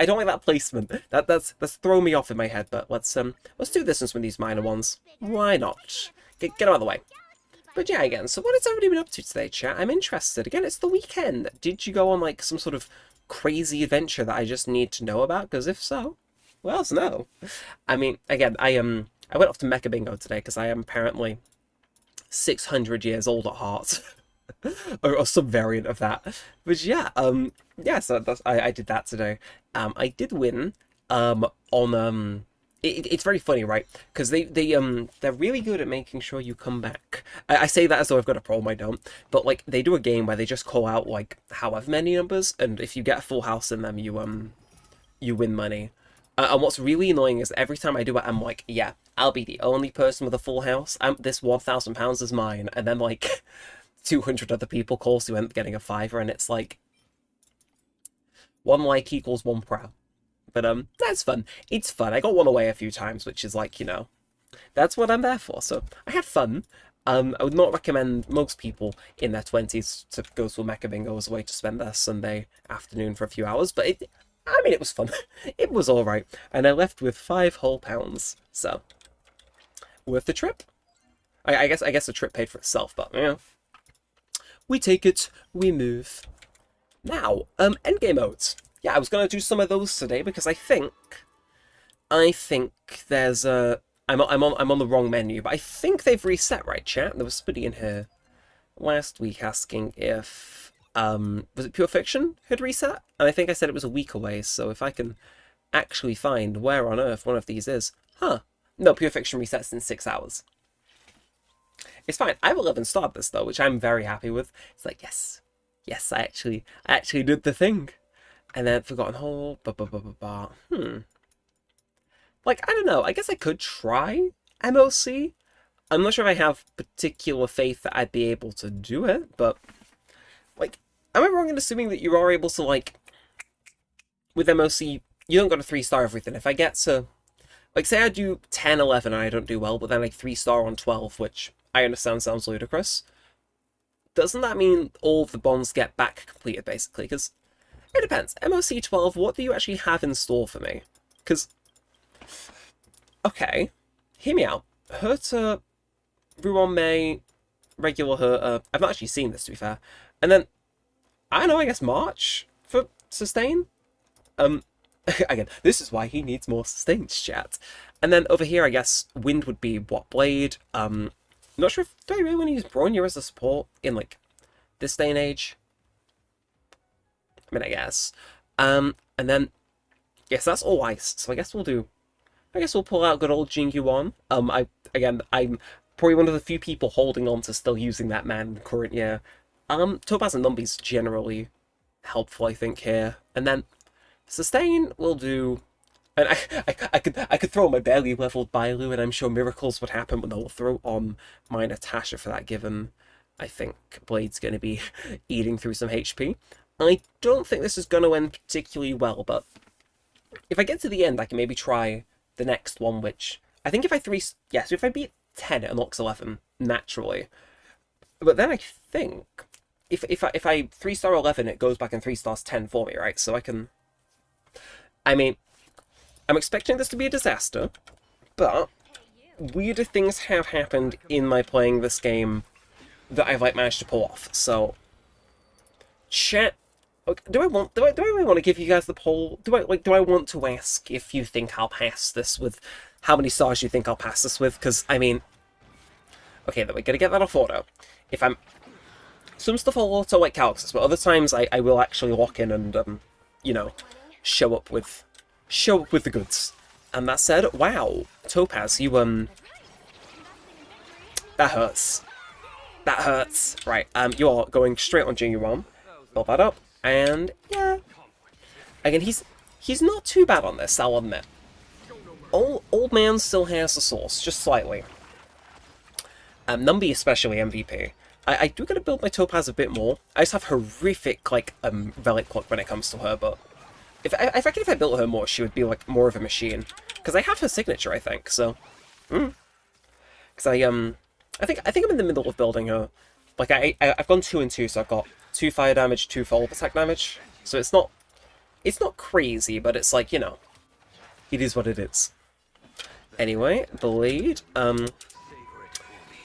don't like that placement. That's throwing me off in my head. But let's do this since with these minor ones. Why not? Get out of the way. But yeah, again. So what has everybody been up to today, chat? I'm interested. Again, it's the weekend. Did you go on like some sort of crazy adventure that I just need to know about? Because if so, well, else no. I mean, again, I went off to Mecha Bingo today because I am apparently 600 years old at heart. or some variant of that. But yeah, yeah, so I did that today. I did win on it's very funny, right? Because they're really good at making sure you come back. I say that as though I've got a problem, I don't. But like they do a game where they just call out like however many numbers, and if you get a full house in them, you win money. And what's really annoying is every time I do it, I'm like, yeah, I'll be the only person with a full house. This £1,000 is mine, and then like 200 other people call, so you end up getting a fiver, and it's like 1 like equals 1 pro. But that's fun. It's fun. I got one away a few times, which is like, that's what I'm there for. So I had fun. I would not recommend most people in their 20s to go to a Mecha Bingo as a way to spend their Sunday afternoon for a few hours, but it was fun. It was alright. And I left with 5 whole pounds. So worth the trip. I guess the trip paid for itself, but we take it, we move. Now, endgame modes. Yeah, I was gonna do some of those today because I think there's a I'm on the wrong menu, but I think they've reset, right, chat? There was somebody in here last week asking if was it Pure Fiction had reset? And I think I said it was a week away, so if I can actually find where on earth one of these is. No, Pure Fiction resets in 6 hours. It's fine. I've 11 starred this though, which I'm very happy with. It's like, yes, yes, I actually did the thing. And then Forgotten Hole, Like, I don't know, I guess I could try MOC. I'm not sure if I have particular faith that I'd be able to do it, but, like, am I wrong in assuming that you are able to, like, with MOC, you don't got a 3-star everything. If I get to, like, say I do 10, 11 and I don't do well, but then like 3-star on 12, which I understand sounds ludicrous, doesn't that mean all of the bonds get back completed, basically? Because it depends. MOC 12, what do you actually have in store for me? Because, okay, hear me out. Herta, Ruon May, regular Herta, I've not actually seen this, to be fair. And then, I don't know, I guess March for sustain? Again, this is why he needs more sustains, chat. And then over here, I guess, Wind would be what, Blade? Not sure if, do I really want to use Bronya as a support in, like, this day and age? I mean, I guess. And then, yes, that's all ice, so I guess we'll pull out good old Jingyuan. I'm probably one of the few people holding on to still using that man in the current year. Topaz and Numby's generally helpful, I think, here. And then, Sustain will do... And I could throw my barely leveled Bailu, and I'm sure miracles would happen, but I'll throw on my Natasha for that, given I think Blade's going to be eating through some HP. I don't think this is going to end particularly well, but if I get to the end, I can maybe try the next one, which I think if I beat 10, it unlocks 11, naturally. But then I think if I 3-star 11, it goes back and 3-stars 10 for me, right? So I can... I mean, I'm expecting this to be a disaster, but weirder things have happened in my playing this game that I've like managed to pull off. So, chat. Do I really want to give you guys the poll? Do I want to ask if you think I'll pass this with how many stars you think I'll pass this with? Because I mean, okay, then we're gonna get that off auto. If I'm some stuff I'll auto like calculus, but other times I will actually lock in and you know, show up with the goods. And that said, wow, Topaz, you that hurts. That hurts. Right, you are going straight on Jingyuan. Build that up, and yeah. Again, he's not too bad on this, I'll admit. Old man still has the sauce, just slightly. Numby especially MVP. I do gotta build my Topaz a bit more. I just have horrific, like, relic clock when it comes to her, but I reckon if I built her more, she would be, like, more of a machine. Because I have her signature, I think, so... Because I think I'm in the middle of building her. Like, I've gone 2 and 2, so I've got 2 fire damage, 2 follow attack damage. So it's not crazy, but it's like, you know, it is what it is. Anyway, Blade,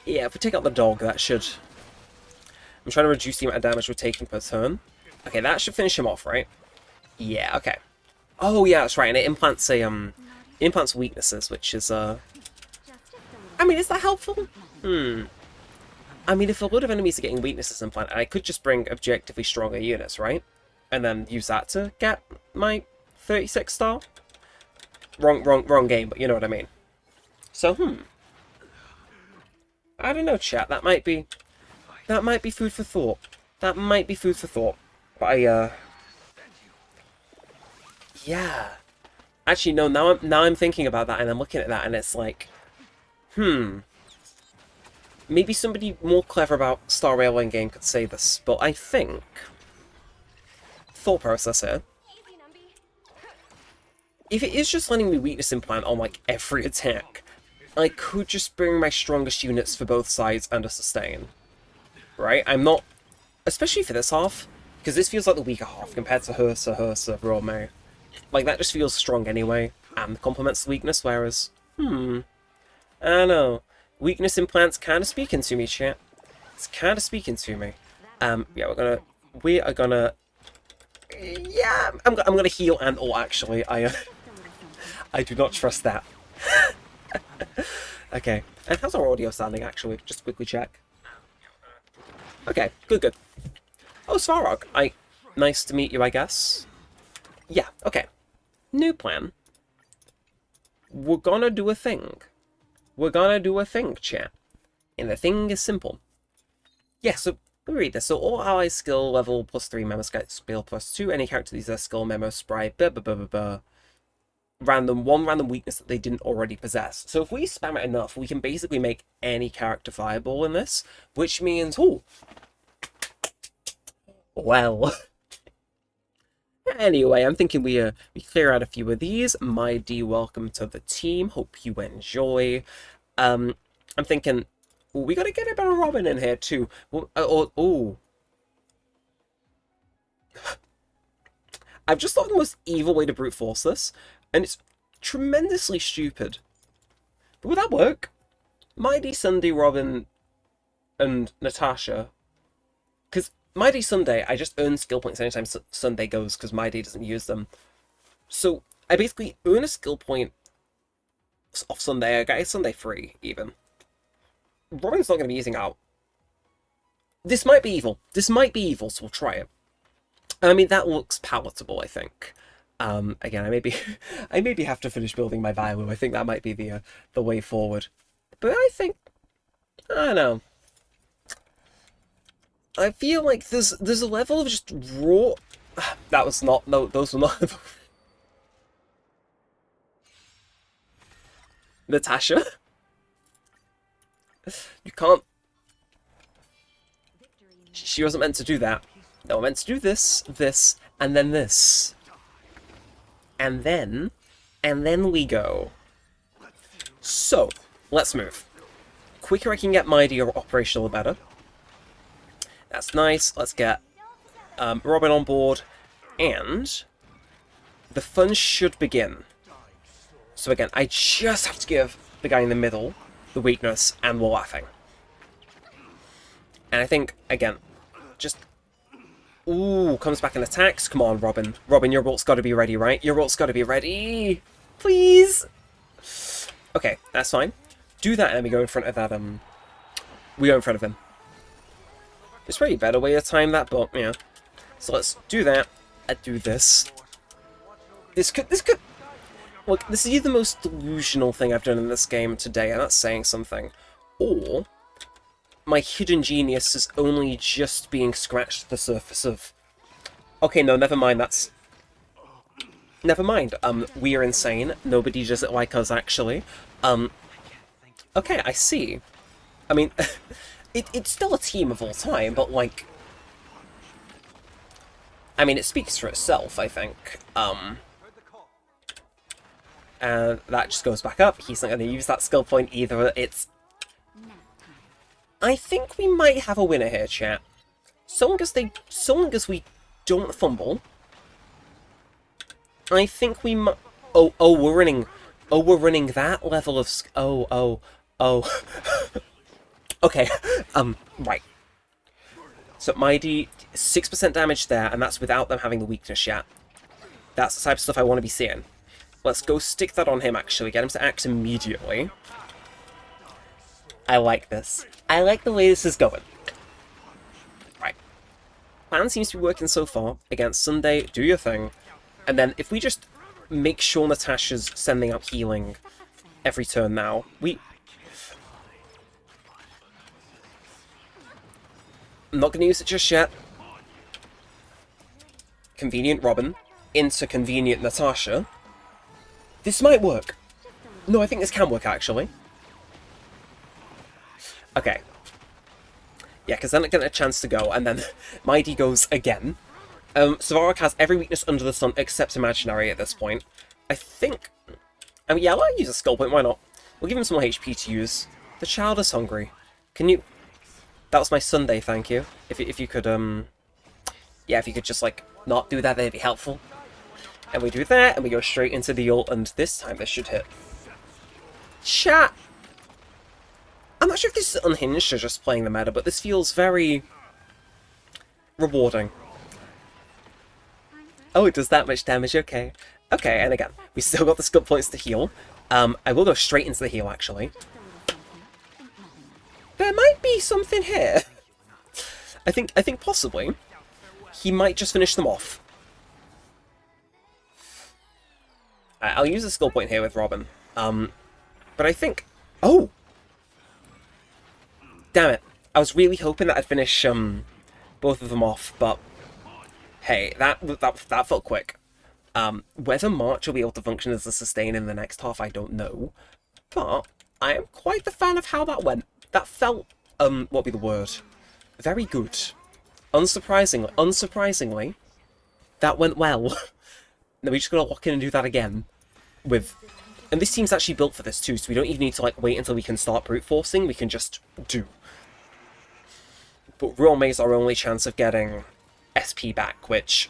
yeah, if we take out the dog, that should... I'm trying to reduce the amount of damage we're taking per turn. Okay, that should finish him off, right? Yeah, okay. Oh, yeah, that's right, and it implants implants weaknesses, which is, I mean, is that helpful? I mean, if a load of enemies are getting weaknesses implanted, I could just bring objectively stronger units, right? And then use that to get my 36 star? Wrong game, but you know what I mean. So, I don't know, chat, that might be food for thought. That might be food for thought. But yeah. Actually, no, now I'm thinking about that, and I'm looking at that, and it's like, maybe somebody more clever about Star Railway game could say this, but I think... Thought process here. If it is just letting me weakness implant on, like, every attack, I could just bring my strongest units for both sides and a sustain. Right? I'm not... Especially for this half, because this feels like the weaker half compared to Hersa, Rome. Like, that just feels strong anyway, and complements the weakness, whereas... I don't know. Weakness implants kind of speaking to me, chat. It's kind of speaking to me. Yeah, we are gonna... Yeah, I'm gonna heal and all, actually. I do not trust that. Okay. And how's our audio sounding, actually? Just quickly check. Okay, good. Oh, Svarog. Nice to meet you, I guess. Yeah, okay. New plan. We're gonna do a thing. We're gonna do a thing, chat. And the thing is simple. Yeah, so let me read this. So all allies skill level +3, memo skill +2, any character these are skill, memo, sprite, blah blah blah blah blah. One random weakness that they didn't already possess. So if we spam it enough, we can basically make any character fireball in this, which means, oh, well. Anyway, I'm thinking we clear out a few of these. My D, welcome to the team. Hope you enjoy. I'm thinking, ooh, we gotta get a bit of Robin in here too. Oh. I've just thought of the most evil way to brute force this, and it's tremendously stupid. But would that work? Mighty Sunday, Robin, and Natasha. Because Mighty Sunday, I just earn skill points anytime Sunday goes, because Mighty doesn't use them. So I basically earn a skill point off Sunday. I get Sunday free, even. Robin's not going to be using out. This might be evil. This might be evil, so we'll try it. I mean, that looks palatable, I think. Again, I maybe have to finish building my Vilu. I think that might be the way forward. But I don't know. I feel like there's a level of just raw. That was not. No, those were not. Natasha, you can't. She wasn't meant to do that. No, I'm meant to do this, and then this. And then we go. So, let's move. Quicker I can get Mighty operational, the better. That's nice. Let's get Robin on board. And the fun should begin. So again, I just have to give the guy in the middle the weakness, and we're laughing. And I think, again, just... Ooh, comes back and attacks. Come on, Robin. Robin, your ult's got to be ready, right? Your ult's got to be ready. Please. Okay, that's fine. Do that, and we go in front of that, we go in front of him. There's probably a better way to time that, but, yeah. So let's do that. And do this. This could... Look, this is either the most delusional thing I've done in this game today, and that's saying something. Or... my hidden genius is only just being scratched at the surface of... Okay, no, never mind, that's... Never mind, we are insane. Nobody does it like us, actually. Okay, I see. I mean, it's still a team of all time, but, like... I mean, it speaks for itself, I think. And that just goes back up. He's not going to use that skill point either. It's... I think we might have a winner here, chat. So long as we don't fumble. I think we might... Oh, we're running... Oh, we're running that level of... Oh. Okay, right. So Mighty, 6% damage there, and that's without them having the weakness yet. That's the type of stuff I want to be seeing. Let's go stick that on him, actually. Get him to act immediately. I like this. I like the way this is going. Right. Plan seems to be working so far. Against Sunday, do your thing. And then if we just make sure Natasha's sending out healing every turn now, I'm not going to use it just yet. Convenient Robin into convenient Natasha. This might work. No, I think this can work, actually. Okay. Yeah, because then I get a chance to go, and then Mighty goes again. Svarog has every weakness under the sun except imaginary at this point. I think... I mean, yeah, I'll use a skill point, why not? We'll give him some more HP to use. The child is hungry. Can you... That was my Sunday, thank you. If you could, yeah, if you could just, like, not do that, that'd be helpful. And we do that, and we go straight into the ult, and this time this should hit. Chat! I'm not sure if this is unhinged or just playing the meta, but this feels very... rewarding. Oh, it does that much damage, okay. Okay, and again, we still got the skill points to heal. I will go straight into the heal, actually. There might be something here. I think possibly he might just finish them off. I'll use a skill point here with Robin. But I think... Oh! Damn it. I was really hoping that I'd finish both of them off, but hey, that felt quick. Whether March will be able to function as a sustain in the next half, I don't know. But I am quite the fan of how that went. That felt, what would be the word? Very good. Unsurprisingly, that went well. Now we just gotta lock in and do that again. And this team's actually built for this too, so we don't even need to like wait until we can start brute forcing, we can just do. But Ruomei's our only chance of getting SP back, which...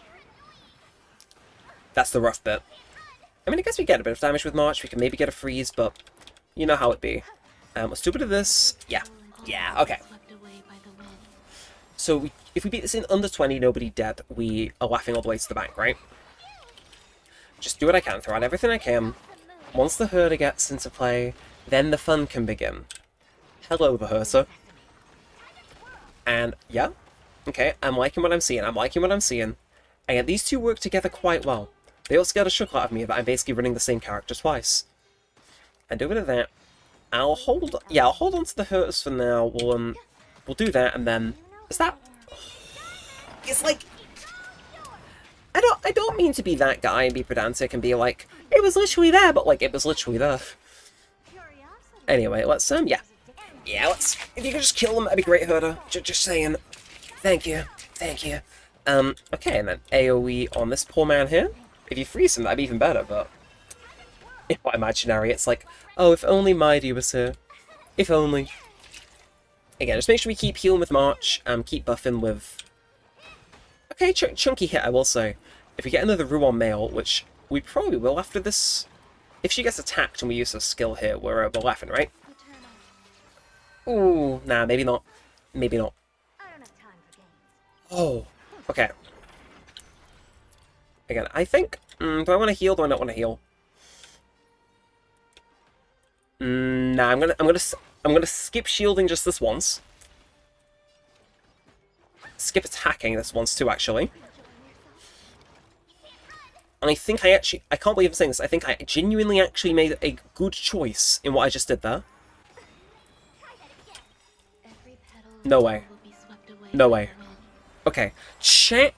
that's the rough bit. I mean, I guess we get a bit of damage with March, we can maybe get a freeze, but you know how it be. Let's do a bit of this. Yeah, okay. So if we beat this in under 20, nobody dead, we are laughing all the way to the bank, right? Just do what I can, throw out everything I can. Once the herder gets into play, then the fun can begin. Hello, the herder. And, yeah. Okay, I'm liking what I'm seeing. And these two work together quite well. They all scared a shook out of me that I'm basically running the same character twice. And over to that, I'll hold on to the herders for now. We'll do that, and then... is that... it's like... I don't mean to be that guy and be pedantic and be like, it was literally there, but like, it was literally there. Anyway, let's, yeah, let's, if you could just kill them, that'd be great, herder. Just saying. Thank you. Okay, and then AoE on this poor man here. If you freeze him, that'd be even better, but... it's not imaginary, it's like, oh, if only Mighty was here. If only. Again, just make sure we keep healing with March, keep buffing with... okay, chunky hit, I will say. If we get another Ruon male, which we probably will after this... if she gets attacked and we use her skill here, we're laughing, right? Ooh, nah, maybe not. Maybe not. Oh, okay. Again, I think... do I want to heal? Do I not want to heal? Nah, I'm gonna skip shielding just this once. Skip attacking this once too, actually. And I think I can't believe I'm saying this, I think I genuinely actually made a good choice in what I just did there. No way. No way. Okay, chat.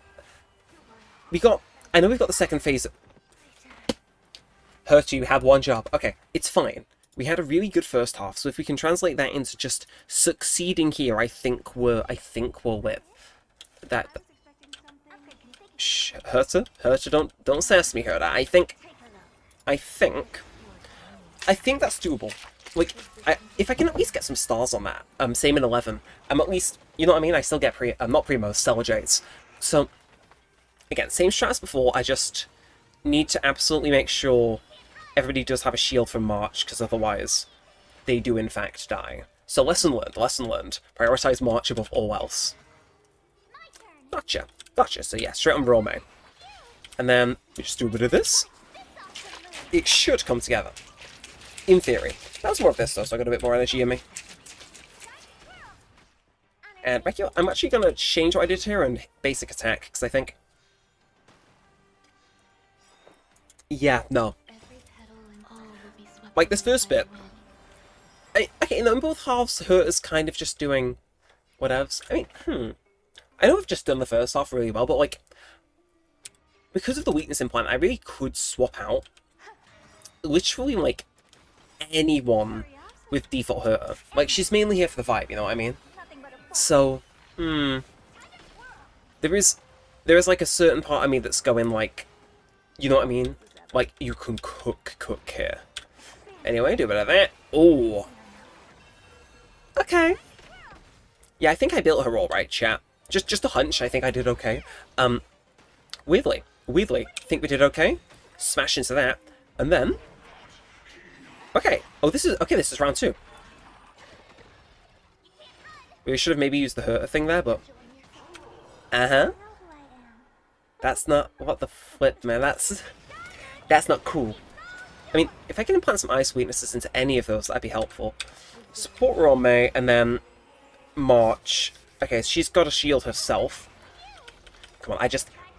I know we've got the second phase. Hurt you had one job. Okay, it's fine. We had a really good first half, so if we can translate that into just succeeding here, I think we'll win. That. Shh, Herta, don't sass me, Herta. I think that's doable. Like, if I can at least get some stars on that, same in 11, I'm at least, you know what I mean? I still get not Primo, Stellar Jades. So, again, same strat as before. I just need to absolutely make sure everybody does have a shield from March, because otherwise they do in fact die. So lesson learned. Prioritize March above all else. Gotcha. So yeah, straight on Rome. And then we just do a bit of this. It should come together. In theory. That was more of this though, so I got a bit more energy in me. And back here, I'm actually going to change what I did here and basic attack, because I think... yeah, no. Like, this first bit... okay, in both halves, Hurt is kind of just doing whatevs. I mean, I know I've just done the first half really well, but, like, because of the weakness implant, I really could swap out literally, like, anyone with default Hurt. Like, she's mainly here for the vibe, you know what I mean? So, there is, like, a certain part of me that's going, like, you know what I mean? Like, you can cook here. Anyway, do a bit of that. Oh. Okay. Yeah, I think I built her all right, chat. Just a hunch, I think I did okay. Weirdly, think we did okay. Smash into that. And then... okay. Oh, this is round 2. We should have maybe used the Herter thing there, but... uh-huh. That's not... what the flip, man. That's not cool. I mean, if I can implant some ice weaknesses into any of those, that'd be helpful. Support Rome, and then March. Okay, she's got a shield herself. Come on,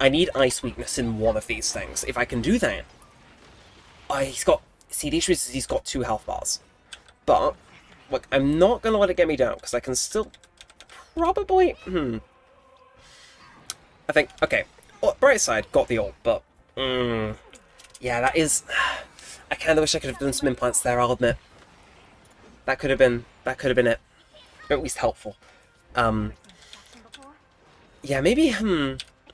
I need ice weakness in one of these things. If I can do that... he's got... see, the issue is he's got 2 health bars. But Look, I'm not going to let it get me down, because I can still probably... I think, okay, well, bright side, got the ult, but... yeah, that is... I kind of wish I could have done some implants there, I'll admit. That could have been it. Or at least helpful. Yeah, maybe,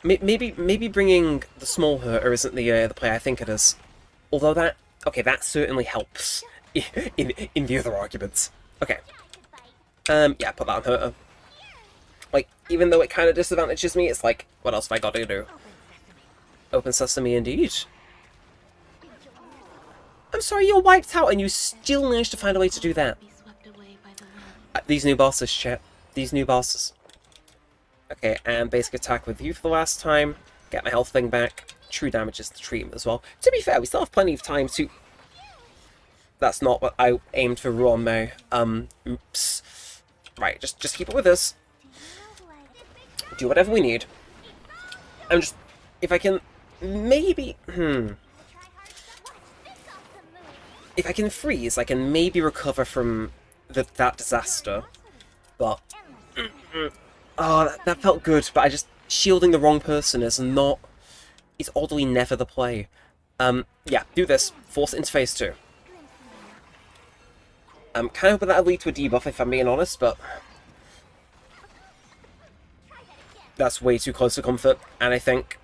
maybe bringing the small hurter isn't the play I think it is. Although that, okay, that certainly helps in the other arguments. Okay. Yeah, put that on hurter. Like, even though it kind of disadvantages me, it's like, what else have I got to do? Open sesame indeed. I'm sorry, you're wiped out and you still managed to find a way to do that. These new bosses, chat. These new bosses. Okay, and basic attack with you for the last time. Get my health thing back. True damage is the treatment as well. To be fair, we still have plenty of time to... That's not what I aimed for on May. Oops. Right, just keep it with us. Do whatever we need. I'm just... If I can... Maybe... If I can freeze, I can maybe recover from that disaster. But... Oh, that felt good, but I just... Shielding the wrong person is not... It's oddly never the play. Yeah, do this. Force it into phase 2. Kind of hoping that'll lead to a debuff, if I'm being honest, but... That's way too close to comfort, and I think...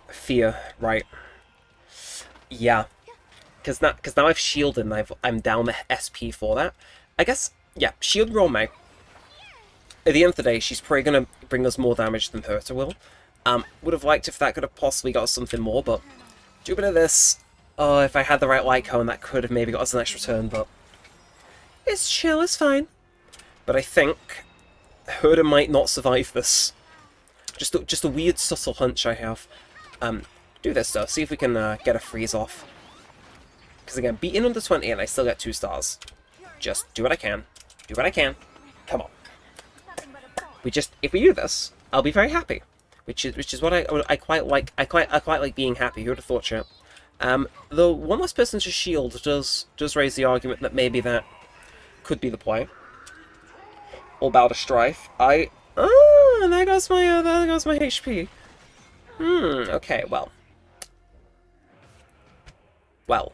Fear, right. Yeah. Because now I've shielded and I'm down the SP for that. I guess, yeah, shield roll May. At the end of the day, she's probably going to bring us more damage than Herta will. Would have liked if that could have possibly got us something more, but... Do a bit of this. Oh, if I had the right light cone, that could have maybe got us an extra turn, but... It's chill, it's fine. But I think... Herta might not survive this. Just a weird, subtle hunch I have. Do this though, see if we can get a freeze off. Because again, beating under 20 and I still get 2 stars. Just do what I can. Do what I can. Come on. If we do this, I'll be very happy. Which is what I quite like. I quite like being happy. Who would have thought, chat? Though one less person to shield does raise the argument that maybe that could be the play. All about a strife. There goes my HP. Okay, well. Well.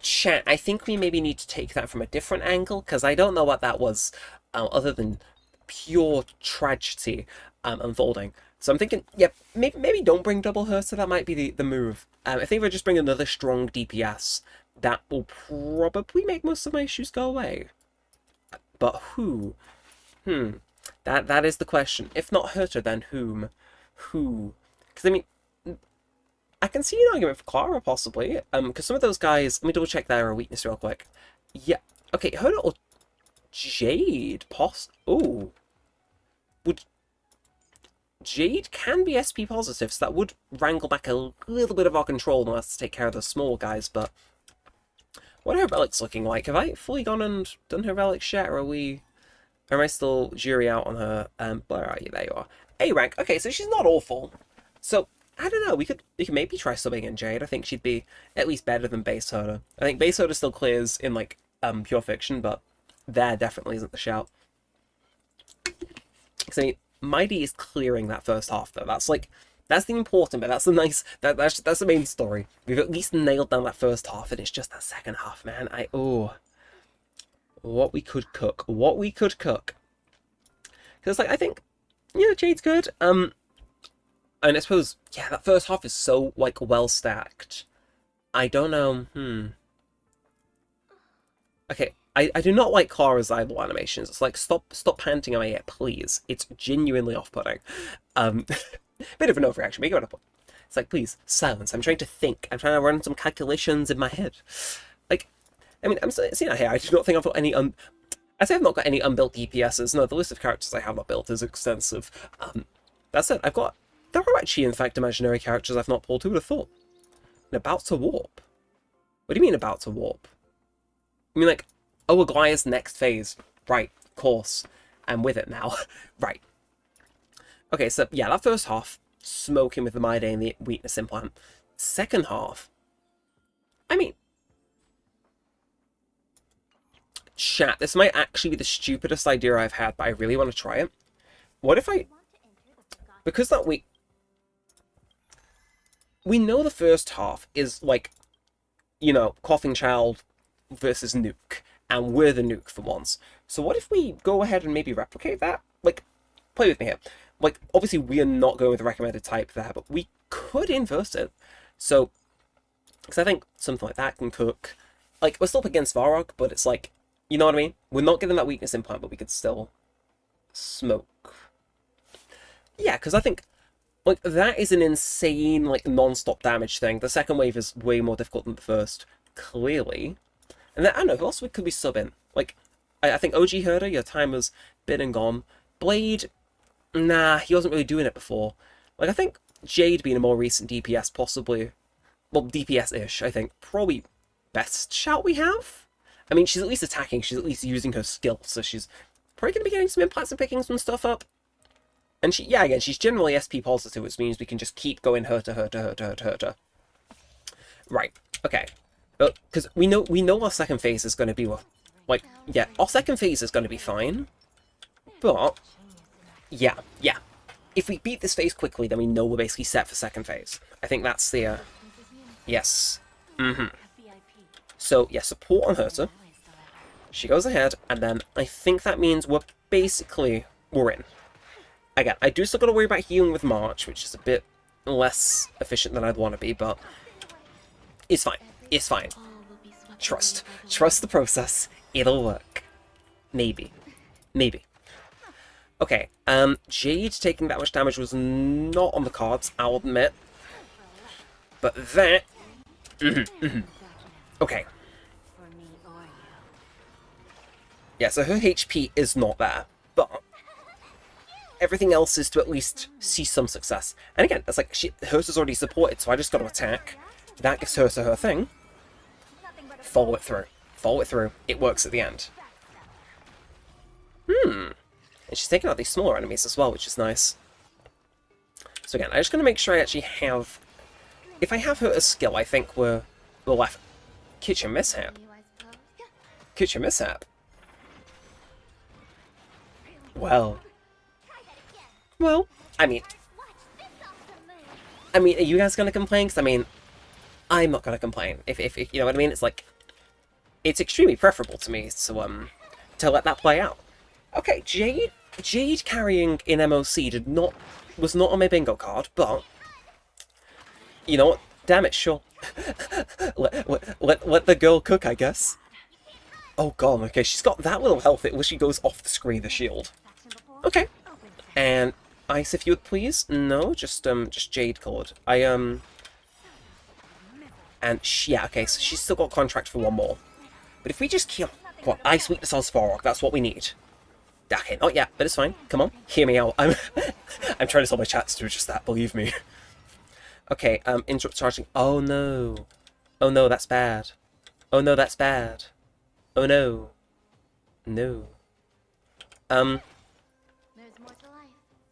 Chat, I think we maybe need to take that from a different angle, because I don't know what that was, other than pure tragedy unfolding. So I'm thinking, yeah, maybe don't bring double Herta, that might be the move. I think if I just bring another strong DPS, that will probably make most of my issues go away. But who? That is the question. If not Herta, then whom? Who? Because, I mean, I can see an argument for Clara, possibly. Because some of those guys... Let me double check their weakness real quick. Yeah. Okay, Herta or Jade? Oh. Jade can be SP positive, so that would wrangle back a little bit of our control and us to take care of the small guys, but... What are her relics looking like? Have I fully gone and done her relics yet, or am I still jury out on her? Where are you? There you are. A rank. Okay, so she's not awful. So, I don't know, we could maybe try subbing in Jade. I think she'd be at least better than base Herta. I think base Herta still clears in, like, pure fiction, but there definitely isn't the shout. Because, I mean, Mighty is clearing that first half, though. That's the important bit. That's the nice... That's the main story. We've at least nailed down that first half, and it's just that second half, man. What we could cook. What we could cook. Because, like, I think... Yeah, Jade's good. And I suppose, yeah, that first half is so, like, well stacked. I don't know, Okay, I do not like Clara's eyeball animations. It's like, stop panting in my ear, please. It's genuinely off-putting. Bit of an overreaction, make it a point. It's like, please, silence. I'm trying to think. I'm trying to run some calculations in my head. Like, I mean, I'm seeing that here. I do not think I've got any I say I've not got any unbuilt DPSs. No, the list of characters I have not built is extensive. That's it. There are actually, in fact, imaginary characters I've not pulled. Who would have thought? And about to warp? What do you mean about to warp? I mean, like, oh, Aguiar's next phase. Right, of course. I'm with it now. Right. Okay, so, yeah, that first half, smoking with the Miday and the weakness implant. second half. I mean, chat, this might actually be the stupidest idea I've had, but I really want to try it. What if I... Because that week... We know the first half is, like, you know, Coughing Child versus Nuke, and we're the Nuke for once. So what if we go ahead and maybe replicate that? Like, play with me here. Like, obviously we are not going with the recommended type there, but we could inverse it. So, because I think something like that can cook. Like, we're still up against Varrock, but it's like, you know what I mean? We're not getting that weakness implant, but we could still smoke. Yeah, because I think, like, that is an insane, like, non-stop damage thing. The second wave is way more difficult than the first, clearly. And then, I don't know, who else could we sub in? Like, I think OG Herder, your timer's been and gone. Blade, nah, he wasn't really doing it before. Like, I think Jade being a more recent DPS, possibly, well, DPS-ish, I think, probably best shout we have. I mean, she's at least attacking, she's at least using her skill, so she's probably going to be getting some implants and picking some stuff up. And she, yeah, again, she's generally SP positive, which means we can just keep going Herder. Right, okay. But, because we know our second phase is going to be, like, yeah, our second phase is going to be fine. But, yeah. If we beat this phase quickly, then we know we're basically set for second phase. I think that's the, yes. So, yeah, support on Herta. She goes ahead, and then I think that means we're in. Again, I do still got to worry about healing with March, which is a bit less efficient than I'd want to be, but it's fine. It's fine. Trust the process. It'll work. Maybe. Okay, Jade taking that much damage was not on the cards, I'll admit. But that... Okay. Yeah, so her HP is not there, but everything else is to at least see some success. And again, it's like, Herta's already supported, so I just got to attack. That gives Herta her thing. Follow it through. It works at the end. And she's taking out these smaller enemies as well, which is nice. So again, I just got to make sure I actually have... If I have Herta's skill, I think we're left... Kitchen Mishap. Well, I mean, are you guys gonna complain? Because, I mean, I'm not gonna complain. If you know what I mean? It's like, it's extremely preferable to me to let that play out. Okay, Jade carrying in MOC was not on my bingo card, but, you know what? Damn it, sure. let the girl cook, I guess. Oh god, okay, she's got that little health that she goes off the screen, the shield. Okay. And Ice, if you would please. No, just Jade colored. And yeah, okay, so she's still got contract for one more. But if we just kill, come on, Ice weakness on Svarog, that's what we need. Okay, not yet, but it's fine. Come on, hear me out. I'm trying to tell my chats to do just that, believe me. Okay, interrupt charging. Oh no. Oh no, that's bad. Oh no, that's bad. Oh no. No.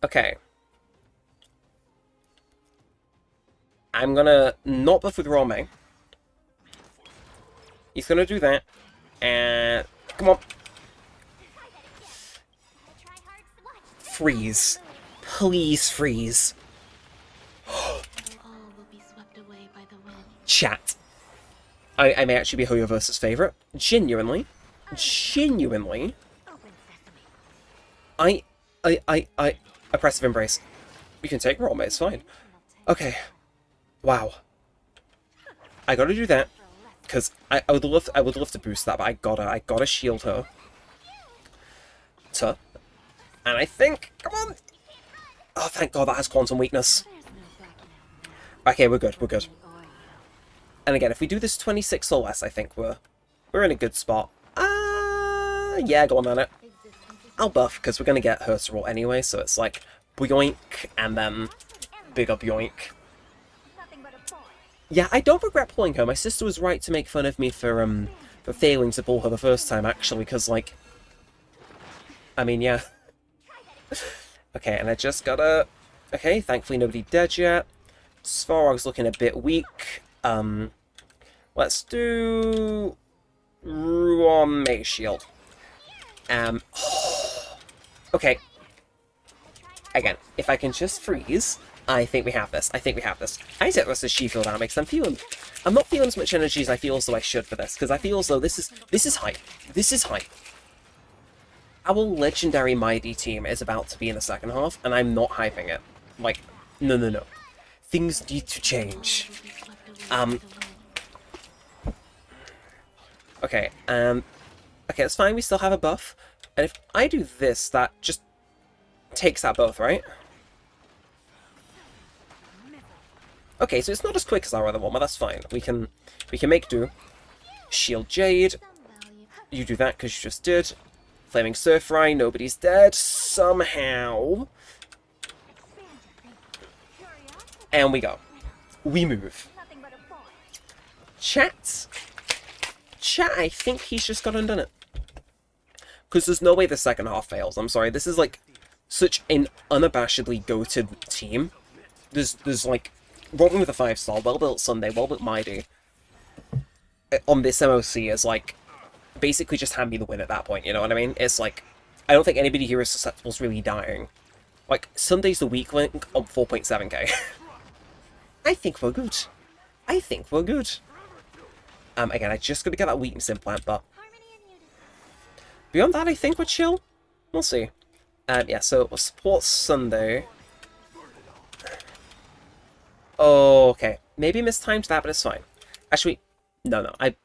Okay. I'm gonna not buff with Rome. He's gonna do that. And come on. Freeze. Please freeze. Chat. I may actually be Hoyoverse's favorite. Genuinely. Oppressive Embrace. We can take Rome, it's fine. Okay. Wow. I gotta do that. Because I would love to boost that, but I gotta shield her. And I think, come on! Oh, thank god that has quantum weakness. Okay, we're good. And again, if we do this 26 or less, I think we're in a good spot. Yeah, go on, man. I'll buff, because we're going to get Herta roll anyway, so it's like, boink, and then bigger boink. Yeah, I don't regret pulling her. My sister was right to make fun of me for failing to pull her the first time, actually, because, like... I mean, yeah. Okay, and I just gotta... Okay, thankfully nobody dead yet. Svarog's looking a bit weak. Let's do Ruon Mage Shield. Okay. Again, if I can just freeze, I think we have this. I think we have this. I take this as She-Field dynamics. I'm not feeling as much energy as I feel as though I should for this, because I feel as though this is hype. This is hype. Our legendary Mighty team is about to be in the second half, and I'm not hyping it. Like, no. Things need to change. Okay, okay, it's fine, we still have a buff. And if I do this, that just takes that buff, right? Okay, so it's not as quick as our other one, but that's fine. We can make do. Shield Jade. You do that because you just did. Flaming Surfrai, nobody's dead. Somehow. And we go. We move. Chat, I think he's just got undone it. Because there's no way the second half fails. I'm sorry, this is like such an unabashedly goated team. There's like Robin with a 5-star, well-built Sunday, well-built Mighty. On this MOC is like basically just hand me the win at that point, you know what I mean? It's like, I don't think anybody here is susceptible to really dying. Like, Sunday's the weak link on 4.7k. I think we're good. I think we're good. Again, I just gotta get that weakness implant, but beyond that, I think we're chill. We'll see. Yeah, so we'll support Sunday. Okay. Maybe mistimed that, but it's fine. Actually, no. I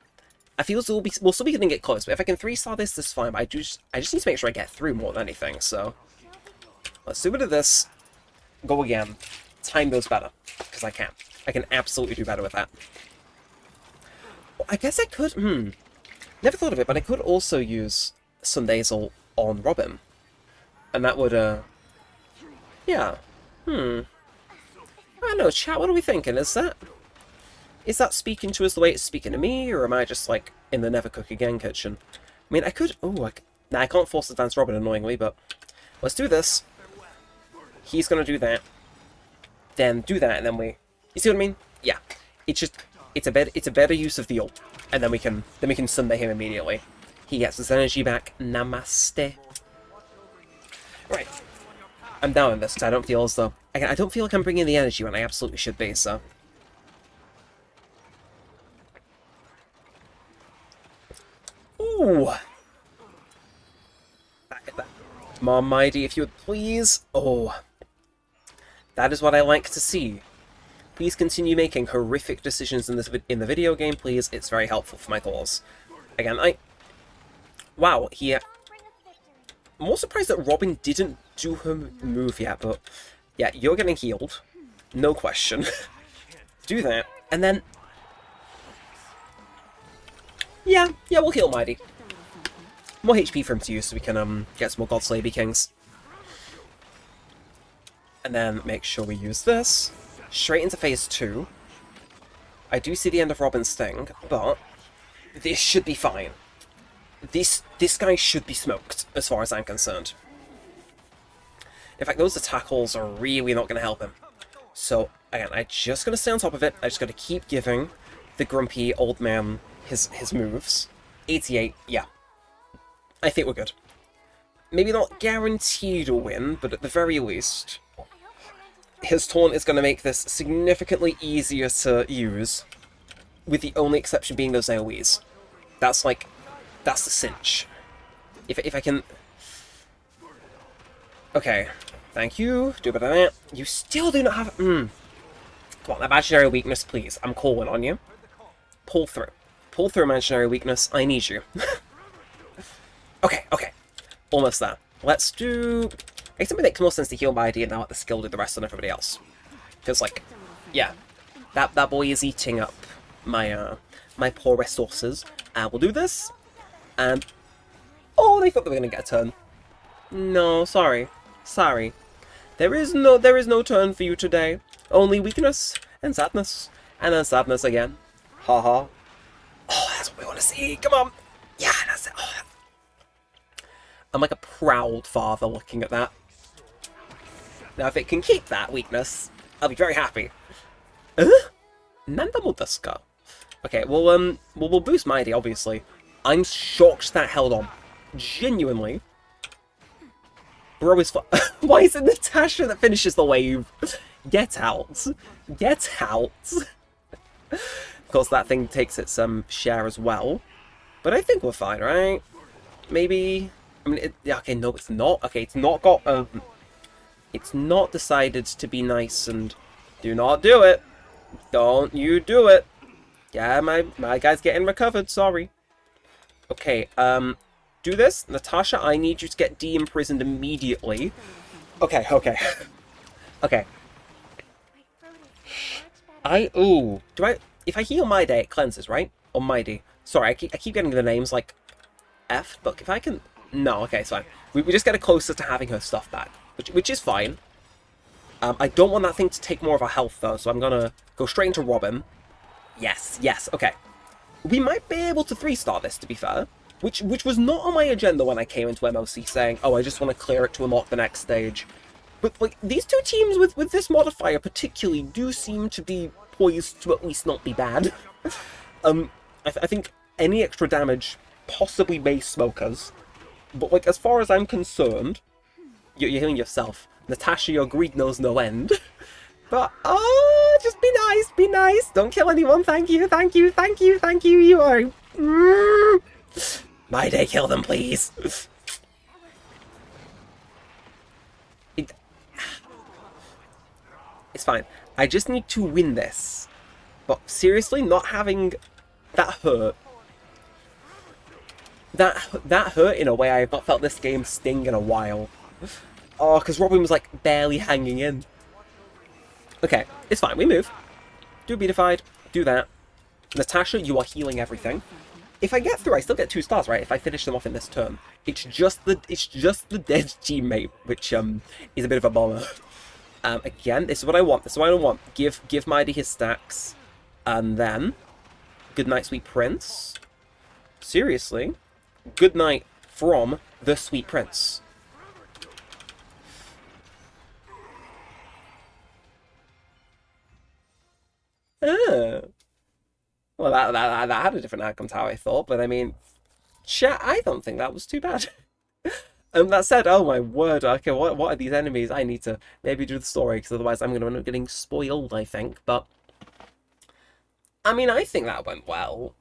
feel as though we'll still be getting it close, but if I can 3-star this, that's fine. But I just need to make sure I get through more than anything, so let's do a bit of this. Go again. Time goes better, because I can. I can absolutely do better with that. I guess I could, never thought of it, but I could also use Sunday's ult on Robin. And that would, yeah. I don't know, chat, what are we thinking? Is that speaking to us the way it's speaking to me, or am I just, like, in the never cook again kitchen? I mean, I could, nah, I can't force advance Robin annoyingly, but let's do this. He's gonna do that. Then do that, and then we, you see what I mean? Yeah. It's a better use of the ult, and then we can Sunday him immediately. He gets his energy back. Namaste. Right. I'm down in this because I don't feel as though I don't feel like I'm bringing the energy when I absolutely should be. So. Ooh. Come on, Mighty, if you would please. Oh. That is what I like to see. Please continue making horrific decisions in the video game, please. It's very helpful for my cause. Again, wow, I'm more surprised that Robin didn't do her move yet, but yeah, you're getting healed. No question. Do that, and then yeah, we'll heal Mighty. More HP for him to use so we can get some more God Slayer Kings. And then make sure we use this. Straight into phase 2. I do see the end of Robin's thing, but this should be fine. This guy should be smoked, as far as I'm concerned. In fact, those tackles are really not going to help him. So, again, I'm just going to stay on top of it. I just got to keep giving the grumpy old man his moves. 88, yeah. I think we're good. Maybe not guaranteed a win, but at the very least, his taunt is going to make this significantly easier to use, with the only exception being those AoEs. That's the cinch. If I can... Okay, thank you, do a bit of that. You still do not have... Come on, imaginary weakness, please. I'm calling on you. Pull through. Pull through imaginary weakness, I need you. Okay. Almost there. Let's do... I guess it makes more sense to heal my idea and now let the skill do the rest on everybody else. Because, like, yeah. That boy is eating up my my poor resources. We'll do this. And... Oh, they thought they were going to get a turn. No, sorry. Sorry. There is no turn for you today. Only weakness and sadness. And then sadness again. Haha. Oh, that's what we want to see. Come on. Yeah, that's it. Oh, I'm like a proud father looking at that. Now, if it can keep that weakness, I'll be very happy. Nandamudaska. Okay, we'll boost Mighty, obviously. I'm shocked that held on. Genuinely. Bro is why is it Natasha that finishes the wave? Get out. Get out. Of course, that thing takes its share as well. But I think we're fine, right? Maybe... I mean, yeah, okay, no, it's not. Okay, it's not got... it's not decided to be nice and... Do not do it. Don't you do it. Yeah, my guy's getting recovered, sorry. Okay, do this. Natasha, I need you to get de-imprisoned immediately. Okay, okay. Okay. If I heal my day, it cleanses, right? Or Mighty. Sorry, I keep getting the names, like, F, but if I can... No, okay, it's fine. We just get it closer to having her stuff back, which is fine. I don't want that thing to take more of our health, though, so I'm gonna go straight into Robin. Yes, yes, okay. We might be able to 3-star this, to be fair, which was not on my agenda when I came into MOC saying, oh, I just want to clear it to unlock the next stage. But, like, these two teams with this modifier particularly do seem to be poised to at least not be bad. I think any extra damage possibly may smoke us. But, like, as far as I'm concerned, you're healing yourself. Natasha, your greed knows no end. But, oh, just be nice, be nice. Don't kill anyone, thank you, thank you, thank you, thank you, you are... My day, kill them, please. It's fine. I just need to win this. But seriously, not having that hurt. That hurt in a way I have not felt this game sting in a while. Oh, because Robin was, like, barely hanging in. Okay, it's fine, we move. Do beatified, do that. Natasha, you are healing everything. If I get through, I still get 2 stars, right? If I finish them off in this turn. It's just the dead teammate, which is a bit of a bummer. Again, this is what I want. This is what I want. Give Mighty his stacks. And then, good night, sweet prince. Seriously, good night from the sweet prince. Well, that had a different outcome to how I thought, but I mean, chat, I don't think that was too bad. That said, oh my word, okay, what are these enemies? I need to maybe do the story, because otherwise I'm going to end up getting spoiled, I think, but... I mean, I think that went well.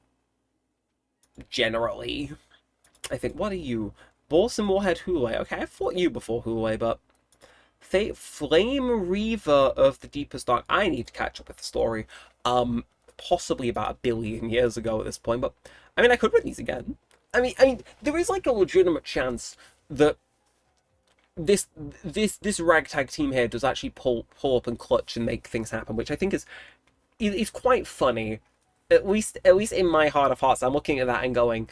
Generally. I think, what are you? Balsam Warhead Hule. Okay, I fought you before Hule, but... Flame Reaver of the Deepest Dark. I need to catch up with the story. Possibly about 1 billion years ago at this point, but... I mean, I could run these again. I mean, there is, like, a legitimate chance that this ragtag team here does actually pull up and clutch and make things happen, which I think is quite funny. At least in my heart of hearts, I'm looking at that and going,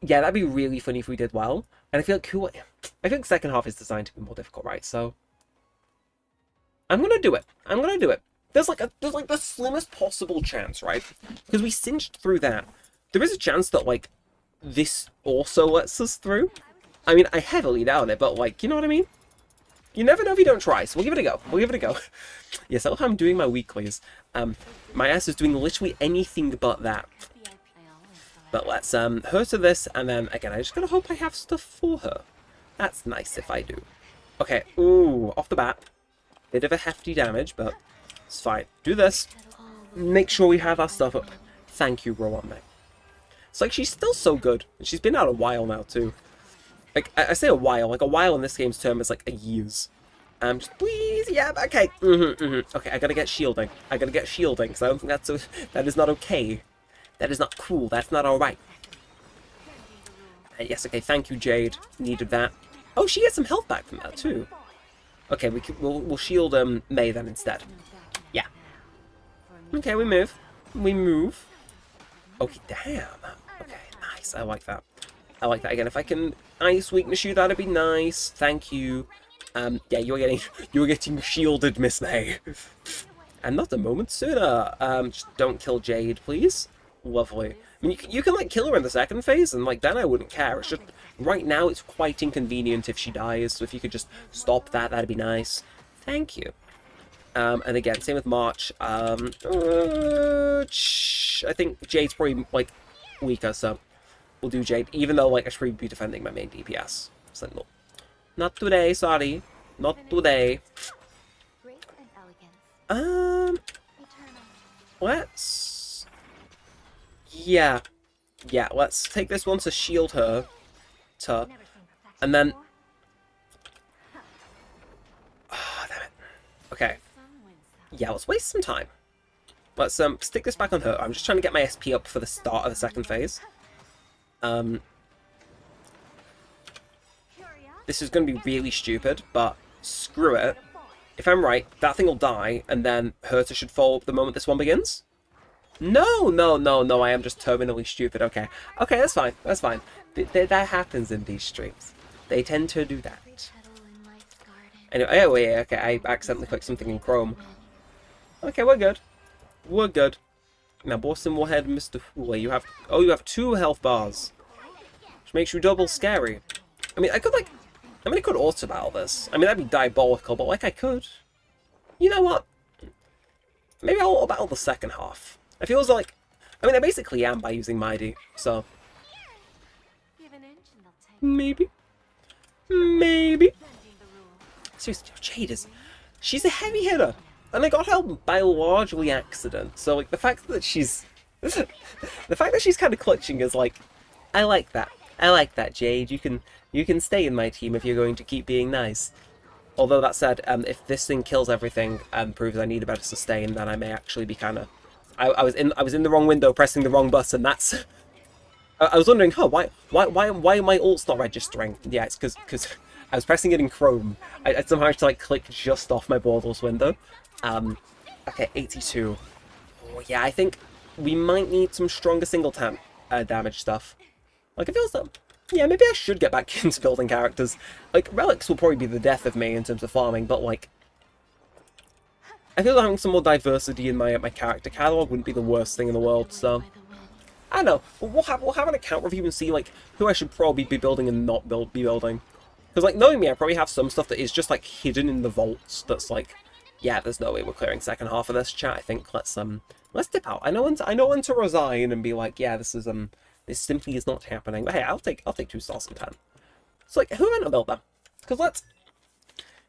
yeah, that'd be really funny if we did well. And I feel like second half is designed to be more difficult, right? So I'm gonna do it. I'm gonna do it. There's like the slimmest possible chance, right? Because we cinched through that. There is a chance that like this also lets us through. I mean, I heavily doubt it, but like, you know what I mean? You never know if you don't try, so we'll give it a go. We'll give it a go. Yes, I love how I'm doing my weeklies. My ass is doing literally anything but that. But let's her to this, and then again, I just gotta hope I have stuff for her. That's nice if I do. Okay, ooh, off the bat. Bit of a hefty damage, but it's fine. Do this. Make sure we have our stuff up. Thank you, Rowan. It's like she's still so good. And she's been out a while now too. Like I say a while. Like a while in this game's term is like a years. Just please, yeah, okay. Okay, I gotta get shielding. I gotta get shielding because I don't think that is not okay. That is not cool. That's not all right. Yes, okay. Thank you, Jade. Needed that. Oh, she gets some health back from that too. Okay, we'll shield May then instead. Yeah. Okay, we move. We move. Okay, damn. Okay, nice. I like that. I like that. Again, if I can ice weakness you, that'd be nice. Thank you. Yeah, you're getting shielded, Miss May. And not a moment sooner. Just don't kill Jade, please. Lovely. I mean, you can like kill her in the second phase, and like then I wouldn't care. It's just right now it's quite inconvenient if she dies. So if you could just stop that, that'd be nice. Thank you. And again, same with March. I think Jade's probably like weaker, so we'll do Jade. Even though like I should probably be defending my main DPS. It's like no, not today. Sorry, not today. Let's. Yeah, let's take this one to shield her. And then. Oh, damn it. Okay. Yeah, let's waste some time. Let's stick this back on her. I'm just trying to get my SP up for the start of the second phase. This is going to be really stupid, but screw it. If I'm right, that thing will die, and then Herta should fall the moment this one begins? No, I am just terminally stupid. Okay, that's fine, that happens in these streams. They tend to do that. Anyway, okay, I accidentally clicked something in Chrome. Okay, we're good. Now, Boston Warhead, Mr. Hooler, you have 2 health bars. Which makes you double scary. I could auto-battle this. That'd be diabolical, but I could. You know what? Maybe I'll auto-battle the second half. It feels like... I basically am by using Mighty, so... Maybe. Seriously, Jade is... She's a heavy hitter. And I got her by largely accident. So, the fact that she's... the fact that she's kind of clutching is like... I like that, Jade. You can stay in my team if you're going to keep being nice. Although, that said, if this thing kills everything and proves I need a better sustain, then I may actually be kind of... I was in the wrong window pressing the wrong button. That's... I was wondering, why my ult's not registering? Yeah, it's because I was pressing it in Chrome. I somehow had to click just off my Borderless window. Okay, 82. Oh, yeah, I think we might need some stronger single tap damage stuff. It feels like, yeah, maybe I should get back into building characters. Relics will probably be the death of me in terms of farming, but I feel like having some more diversity in my character catalog wouldn't be the worst thing in the world. So I don't know. We'll have an account review and see who I should probably be building and not be building. Because knowing me, I probably have some stuff that is just hidden in the vaults. That's yeah, there's no way we're clearing second half of this chat. I think let's dip out. I know when to resign and be like, yeah, this simply is not happening. But hey, I'll take 2 stars and 10. So who am I gonna build then? Because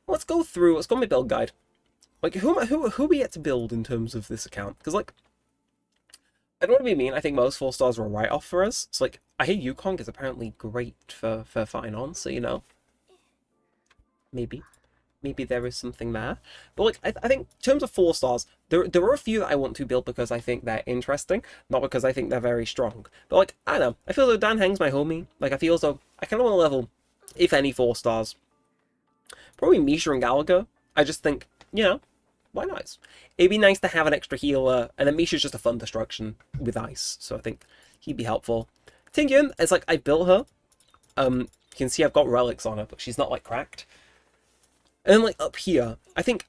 let's go through. Let's go on my build guide. Who are we yet to build in terms of this account? Because I don't want to be mean. I think most 4 stars were a write-off for us. It's I hear Yukong is apparently great for fine on. So maybe there is something there. But I think in terms of 4 stars, there are a few that I want to build because I think they're interesting, not because I think they're very strong. But I don't know. I feel though Dan Heng's my homie. I feel as though I kind of want to level, if any, 4 stars. Probably Misha and Gallagher. I just think, why not? It'd be nice to have an extra healer, and then Misha's just a fun destruction with ice, so I think he'd be helpful. Tingyun, it's I built her. You can see I've got relics on her, but she's not cracked. And then up here, I think,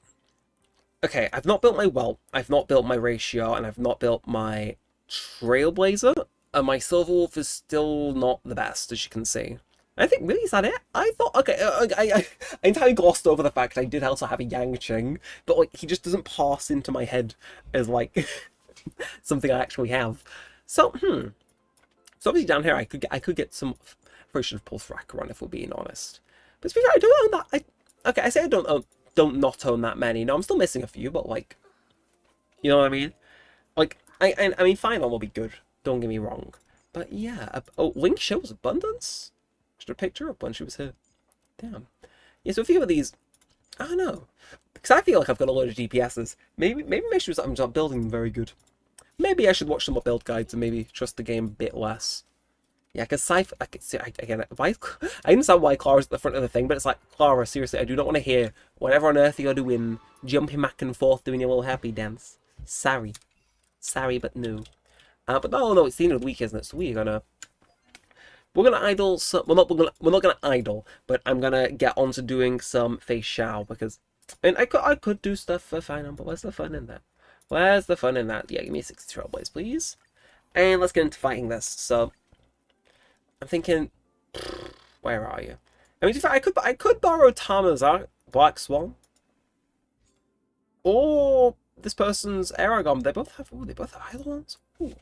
okay, I've not built my Welt, I've not built my Ratio, and I've not built my Trailblazer, and my Silverwolf is still not the best, as you can see. I think, really, is that it? I thought, okay, I entirely glossed over the fact I did also have a Yangqing, but, he just doesn't pass into my head as, something I actually have. So, So obviously down here, I could get some... I probably should have pulled Thracker if we're being honest. But to be fair, I don't own that... Okay, I say I don't not own that many. No, I'm still missing a few, but, you know what I mean? I mean, Final will be good, don't get me wrong. But, yeah, Link shows Abundance? Should have picked her up when she was here. Damn. Yeah, so a few of these, I don't know. Because I feel like I've got a load of DPSs. Maybe I'm not building them very good. Maybe I should watch some more build guides and maybe trust the game a bit less. Yeah, because Cypher, I understand why Clara's at the front of the thing, but it's Clara, seriously, I do not want to hear whatever on earth you're doing, jumping back and forth, doing your little happy dance. Sorry, but no. But no, it's the end of the week, isn't it? So we're gonna idle some, we're not gonna idle, but I'm gonna get on to doing some Face Shao, because I could do stuff for Final, but where's the fun in that? Where's the fun in that? Yeah, give me a 60 Trailblaze, please. And let's get into fighting this. So I'm thinking, where are you? I mean, I could borrow Tama's Black Swan. or this person's Aragon. They both have Eidolons. Ooh.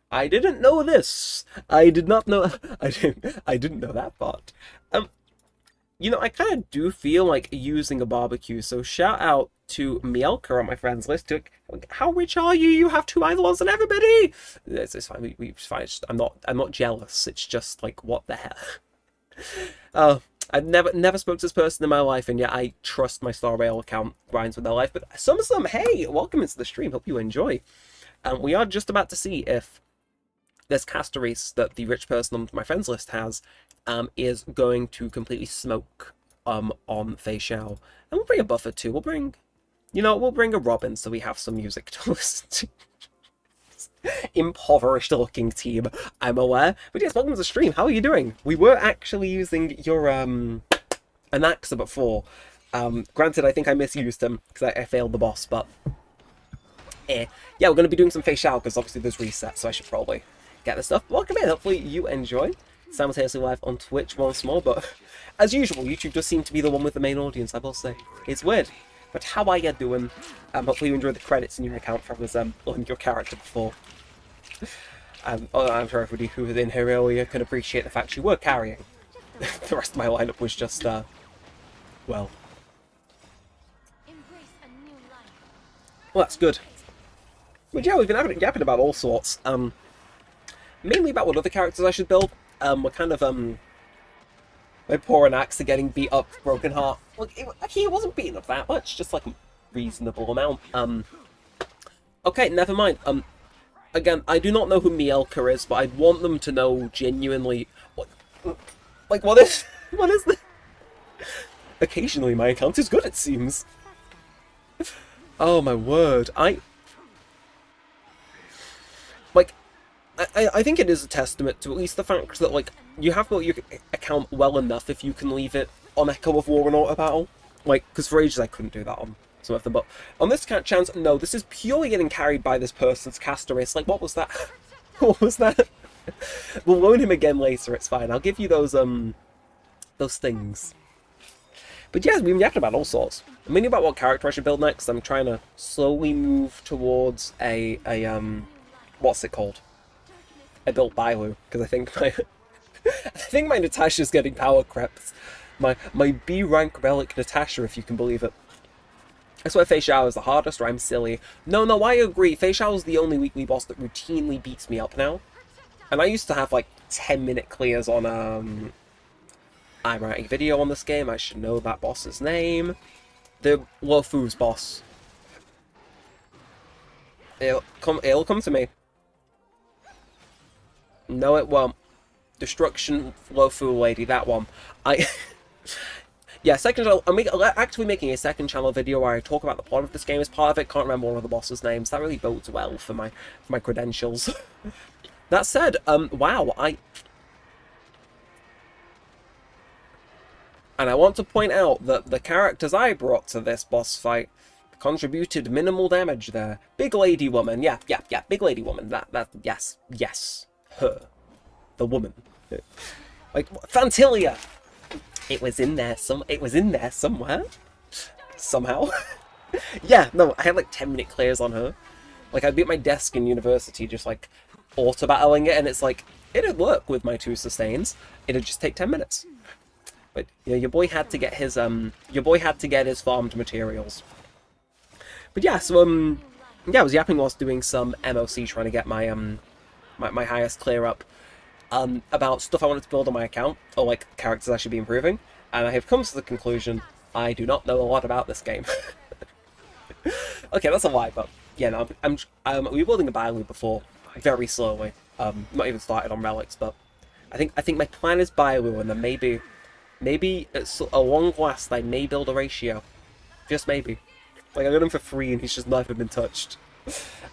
I didn't know this. I did not know. I didn't know that part. You know, I kind of do feel like using a barbecue. So shout out to Mielka on my friends list. How rich are you? You have 2 Eidolons and everybody. It's fine. It's fine. I'm not jealous. It's just like, what the hell. I've never spoke to this person in my life, and yet I trust my Star Rail account grinds with their life. But some, hey, welcome into the stream. Hope you enjoy. We are just about to see if this caster race that the rich person on my friends list has is going to completely smoke on Fei Xiao. And we'll bring a buffer too. We'll bring a Robin so we have some music to listen to. Impoverished looking team, I'm aware. But yes, welcome to the stream. How are you doing? We were actually using your Anaxa before. Granted, I think I misused him because I failed the boss, but yeah, we're going to be doing some Fei Xiao because obviously there's resets, so I should probably get this stuff. Welcome in. Hopefully you enjoy. Simultaneously live on Twitch once more, but as usual, YouTube does seem to be the one with the main audience, I will say. It's weird. But how are you doing? Hopefully you enjoyed the credits in your account from us on your character before. I'm sure everybody who was in here earlier can appreciate the fact you were carrying. The rest of my lineup was just, well, that's good. But yeah, we've been yapping about all sorts. Mainly about what other characters I should build. We're kind of, my poor Anaxa getting beat up, Broken Heart. Look, he wasn't beaten up that much, just like a reasonable amount. Okay, never mind. Again, I do not know who Mielka is, but I want them to know genuinely, what is this? Occasionally my account is good, it seems. Oh my word, I think it is a testament to at least the fact that, like, you have built your account well enough if you can leave it on Echo of War and Auto Battle. Like, because for ages I couldn't do that on some of them, but on this chance, no, this is purely getting carried by this person's caster race. Like, what was that? What was that? We'll loan him again later, it's fine. I'll give you those things. But yeah, we've been yapping about all sorts. I'm thinking about what character I should build next. I'm trying to slowly move towards a what's it called? I built Bailu, because I think my Natasha's getting power crept. My B rank relic Natasha, if you can believe it. I swear Fei Xiao is the hardest, or I'm silly. No, I agree. Fei Xiao is the only weekly boss that routinely beats me up now. And I used to have like 10-minute clears on I'm writing a video on this game, I should know that boss's name. The Luofu's boss. It'll come to me. No, it won't. Destruction Luofu lady, that one. Yeah, second channel. I'm actually making a second channel video where I talk about the plot of this game as part of it. Can't remember one of the boss's names. That really bodes well for my credentials. That said, wow, and I want to point out that the characters I brought to this boss fight contributed minimal damage there. Big lady woman, yeah, big lady woman. That, yes, her, the woman, like Fantilia. It was in there somewhere, somehow. Yeah, no, I had like 10-minute clears on her. Like, I'd be at my desk in university just like auto-battling it, and it's like, it'd work with my 2 sustains. It'd just take 10 minutes. But you know, your boy had to get his farmed materials. But yeah, so yeah, I was yapping whilst doing some MOC, trying to get my my highest clear up about stuff I wanted to build on my account, or like characters I should be improving, and I have come to the conclusion I do not know a lot about this game. Okay, that's a lie, but yeah, no, I'm rebuilding a Bailu before, very slowly. Not even started on relics, but I think my plan is Bailu, and then maybe at a long last I may build a ratio, just maybe. Like, I got him for free and he's just never been touched.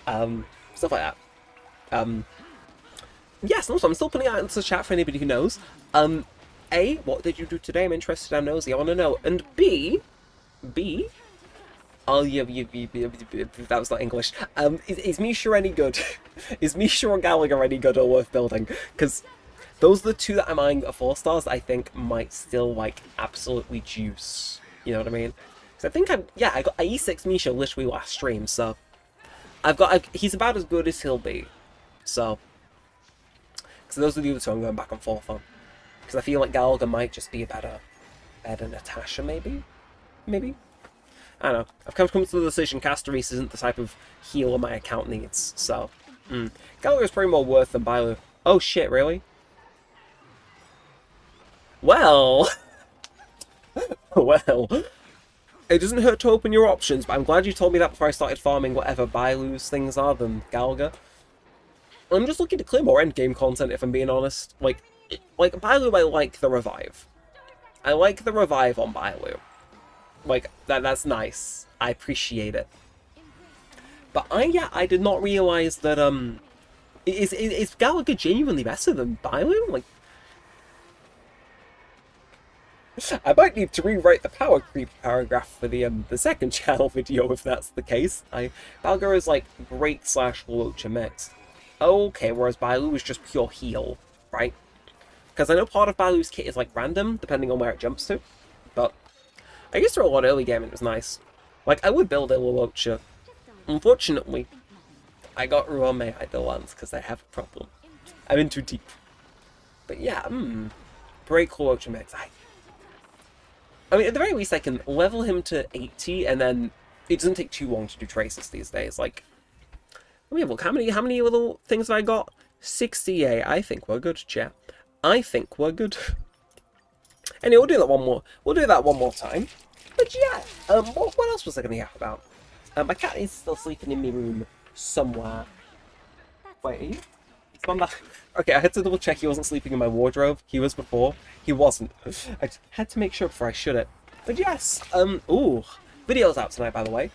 Stuff like that. Yes, also I'm still putting out into the chat for anybody who knows. A, what did you do today? I'm interested, I'm nosy, I want to know. And B, oh, that was not English. Is Misha any good? Is Misha or Gallagher any good or worth building? Because those are the 2 that I'm eyeing at 4 stars that I think might still, like, absolutely juice. You know what I mean? Because I think I got E6 Misha literally last stream, so he's about as good as he'll be. So, because those are the other two I'm going back and forth on. Because I feel like Gallagher might just be a better Natasha, maybe? Maybe? I don't know. I've come to the decision Castoris isn't the type of healer my account needs, so... Gallagher's probably more worth than Bailu. Oh shit, really? Well... well... It doesn't hurt to open your options, but I'm glad you told me that before I started farming whatever Bailu's things are than Gallagher. I'm just looking to clear more endgame content, if I'm being honest. Like Bailu, I like the revive. I like the revive on Bailu. Like, that's nice. I appreciate it. But I did not realize that, is Gallagher genuinely better than Bailu? Like, I might need to rewrite the power creep paragraph for the second channel video if that's the case. Gallagher is like break / Lucha mix. Okay, whereas Bailu is just pure heal, right? Because I know part of Bailu's kit is like random, depending on where it jumps to. But I used to roll a lot early game and it was nice. Like, I would build a Lucha. Unfortunately, I got Ruame at the once because I have a problem. I'm in too deep. But yeah, break Lucha mix. I mean, at the very least, I can level him to 80, and then it doesn't take too long to do traces these days. Like, let me have a look. How many little things have I got? 68. I think we're good, chat. I think we're good. Anyway, we'll do that one more. We'll do that one more time. But yeah, what else was I going to yap about? My cat is still sleeping in my room somewhere. Wait, are you? Okay, I had to double check he wasn't sleeping in my wardrobe. He was before. He wasn't. I had to make sure before I should it. But yes, ooh, videos out tonight, by the way.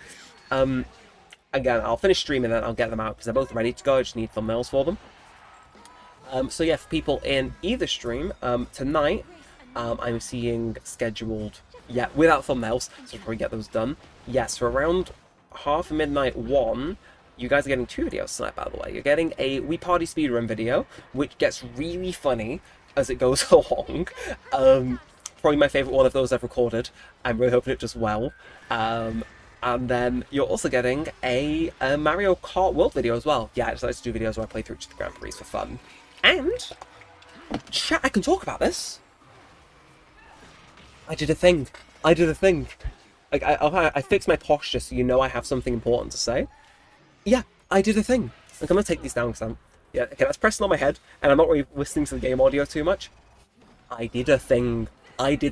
Again, I'll finish streaming and then I'll get them out because they're both ready to go. I just need thumbnails for them. So yeah, for people in either stream, tonight, I'm seeing scheduled, yeah, without thumbnails, so I'll probably get those done. Yes, for around midnight 1, you guys are getting 2 videos tonight, by the way. You're getting a Wii Party speedrun video, which gets really funny as it goes along. Probably my favourite one of those I've recorded. I'm really hoping it does well. And then you're also getting a Mario Kart World video as well. Yeah, I decided to do videos where I play through each of the Grand Prix for fun. And, chat, I can talk about this. I did a thing. Like, I fixed my posture so you know I have something important to say. Yeah, I did a thing. Like, I'm gonna take these down because yeah, okay, that's pressing on my head, and I'm not really listening to the game audio too much. I did a thing, and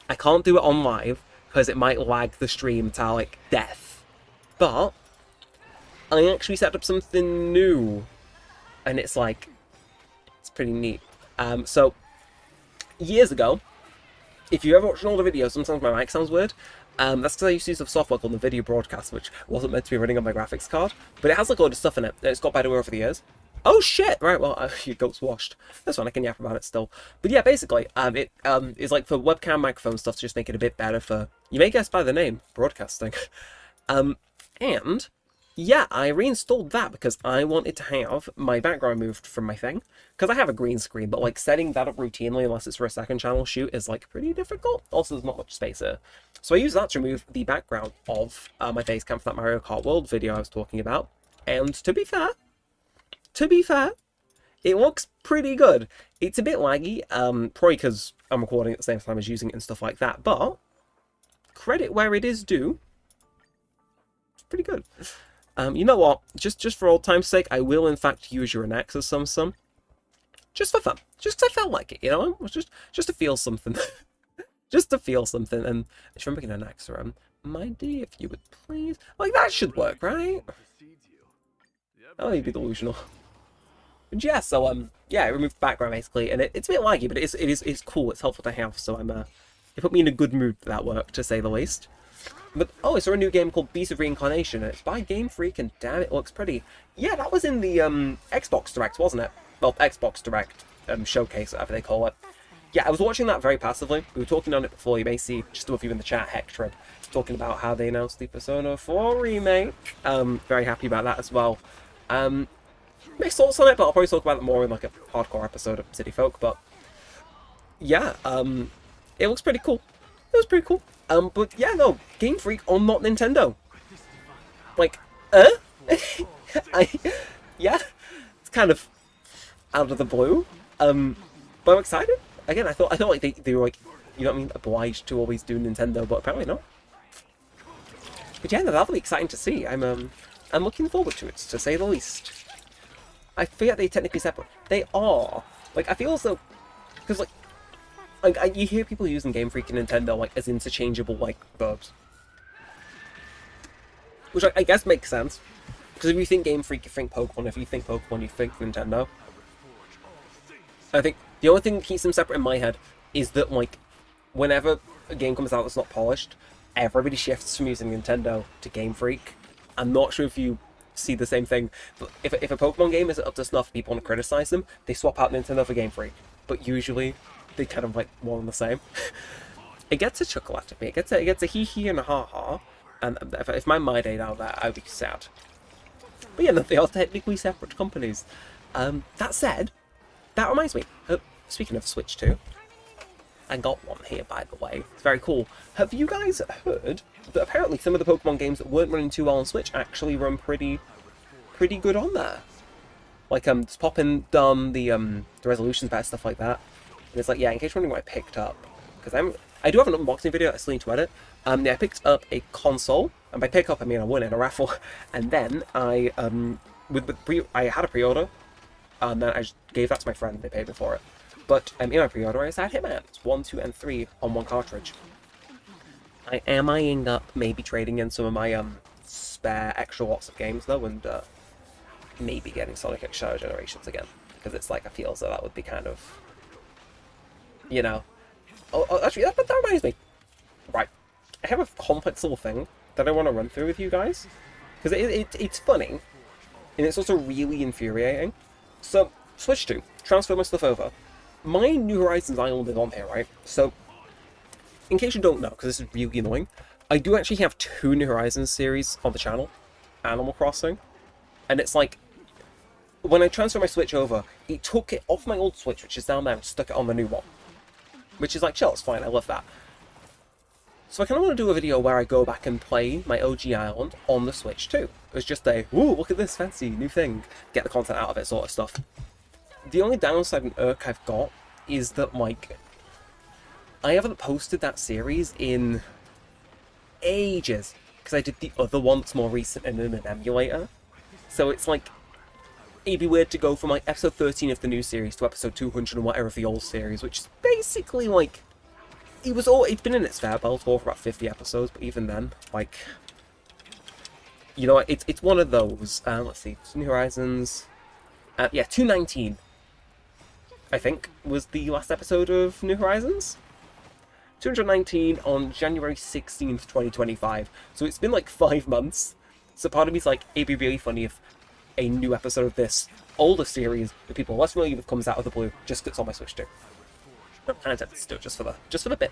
I can't do it on live, because it might lag the stream to, like, death. But, I actually set up something new, and it's pretty neat. So, years ago, if you ever watch an older video, sometimes my mic sounds weird. That's because I used to use a software called the Video Broadcast, which wasn't meant to be running on my graphics card, but it has like a lot of stuff in it, and it's got better over the years. Oh shit! Right, well, your goat's washed. That's fine, I can yap about it still. But yeah, basically, it is like for webcam microphone stuff to just make it a bit better for, you may guess by the name, broadcasting. And yeah, I reinstalled that because I wanted to have my background moved from my thing. Because I have a green screen, but like setting that up routinely, unless it's for a second channel shoot, is like pretty difficult. Also, there's not much space here. So I used that to remove the background of my face cam for that Mario Kart World video I was talking about. And to be fair, it looks pretty good. It's a bit laggy, probably because I'm recording at the same time as using it and stuff like that, but credit where it is due. It's pretty good. You know what? Just for old time's sake, I will in fact use your Anax as some. Just for fun. Just because I felt like it, you know? Just to feel something. Just to feel something. And if I'm making an Anax around, my dear, if you would please. Like, that should work, right? Oh, you'd be delusional. But yeah, so, yeah, I removed the background basically, and it's a bit laggy, but it's cool, it's helpful to have, so it put me in a good mood for that work, to say the least. But, oh, I saw a new game called Beast of Reincarnation, and it's by Game Freak, and damn, it looks pretty. Yeah, that was in the, Xbox Direct, wasn't it? Well, Xbox Direct, showcase, whatever they call it. Yeah, I was watching that very passively. We were talking on it before. You may see just above you in the chat, Hector, talking about how they announced the Persona 4 remake. Very happy about that as well. Mixed thoughts on it, but I'll probably talk about it more in like a hardcore episode of City Folk. But yeah, it looks pretty cool. It was pretty cool. But yeah, no, Game Freak on not Nintendo. Like, uh? I, yeah, it's kind of out of the blue. But I'm excited. Again, I thought like they were like, you know what I mean, obliged to always do Nintendo, but apparently not. But yeah, no, that'll be exciting to see. I'm looking forward to it, to say the least. I forget they're technically separate. They are. Like, I feel as though, because like you hear people using Game Freak and Nintendo like as interchangeable like verbs, which I guess makes sense. Because if you think Game Freak, you think Pokemon. If you think Pokemon, you think Nintendo. I think the only thing that keeps them separate in my head is that, like, whenever a game comes out that's not polished, everybody shifts from using Nintendo to Game Freak. I'm not sure if you see the same thing, but if a Pokemon game isn't up to snuff, people want to criticize them, they swap out Nintendo for Game Freak. But usually, they kind of, like, one and the same. It gets a chuckle out of me. It gets a hee-hee and a ha-ha. And if my mind ain't out of that, I'd be sad. But yeah, they are technically separate companies. That said, that reminds me, speaking of Switch 2, I got one here, by the way. It's very cool. Have you guys heard that apparently some of the Pokemon games that weren't running too well on Switch actually run pretty good on there? Like, just popping down the resolutions better, stuff like that. And it's like, yeah, in case you're wondering what I picked up, because I do have an unboxing video I still need to edit. Yeah, I picked up a console, and by pick up I mean I won in a raffle, and then I I had a pre-order, and then I just gave that to my friend. They paid me for it. But in my pre-order, I said Hitman. It's 1, 2, and 3 on one cartridge. I am eyeing up maybe trading in some of my spare extra lots of games though, and maybe getting Sonic X Shadow Generations again, because it's like I feel as though that would be kind of, you know. Oh actually, that reminds me. Right, I have a complex little thing that I want to run through with you guys, because it's funny, and it's also really infuriating. So, Switch 2, transfer my stuff over. My New Horizons Island is on here, right? So, in case you don't know, because this is really annoying, I do actually have 2 New Horizons series on the channel. Animal Crossing. And it's like, when I transfer my Switch over, it took it off my old Switch, which is down there, and stuck it on the new one. Which is like, chill, it's fine, I love that. So I kind of want to do a video where I go back and play my OG Island on the Switch too. It's just a, ooh, look at this fancy new thing, get the content out of it sort of stuff. The only downside and irk I've got is that, like, I haven't posted that series in ages, because I did the other one that's more recent and in an emulator. So it's like, it'd be weird to go from like episode 13 of the new series to episode 200 and whatever of the old series, which is basically like, it's been in its fair belt for about 50 episodes, but even then, like, you know, it's one of those. Let's see, New Horizons. Yeah, 219. I think was the last episode of New Horizons. 219 on January 16th, 2025. So it's been like 5 months. So part of me's like, it'd be really funny if a new episode of this older series that people are less familiar with comes out of the blue, just gets on my Switch too. I'm kind of tempted to do it just for the bit.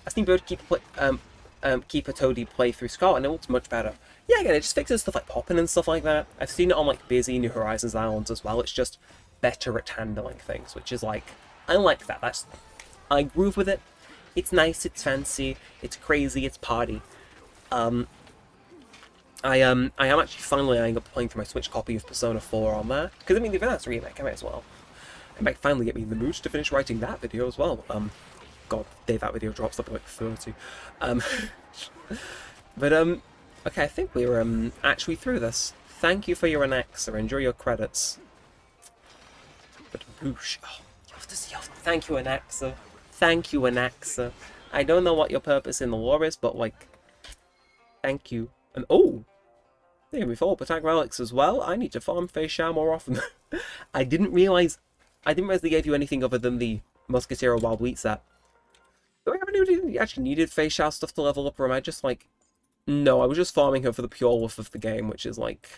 I've seen Bird keep a Toadie playthrough Scarlet, and it looks much better. Yeah, again, it just fixes stuff like popping and stuff like that. I've seen it on like busy New Horizons Islands as well. It's just better at handling things, which is like, I like that. I groove with it. It's nice, it's fancy, it's crazy, it's party. I am actually finally eyeing up playing through my Switch copy of Persona 4 on there, because I mean, they've announced a remake, I might as well. It might finally get me in the mood to finish writing that video as well. God, day that video drops up like 30. But okay, I think we're actually through this. Thank you for your Anaxa. Enjoy your credits. But boosh. Oh, thank you, Anaxa. Thank you, Anaxa. I don't know what your purpose in the lore is, but like, thank you. And oh, there we fall. Attack relics as well. I need to farm Face Shao more often. I didn't realize they gave you anything other than the Musketeer Wild Wheat set. Do I have anybody who actually needed Face Shao stuff to level up, or am I just like, no, I was just farming her for the pure love of the game, which is like,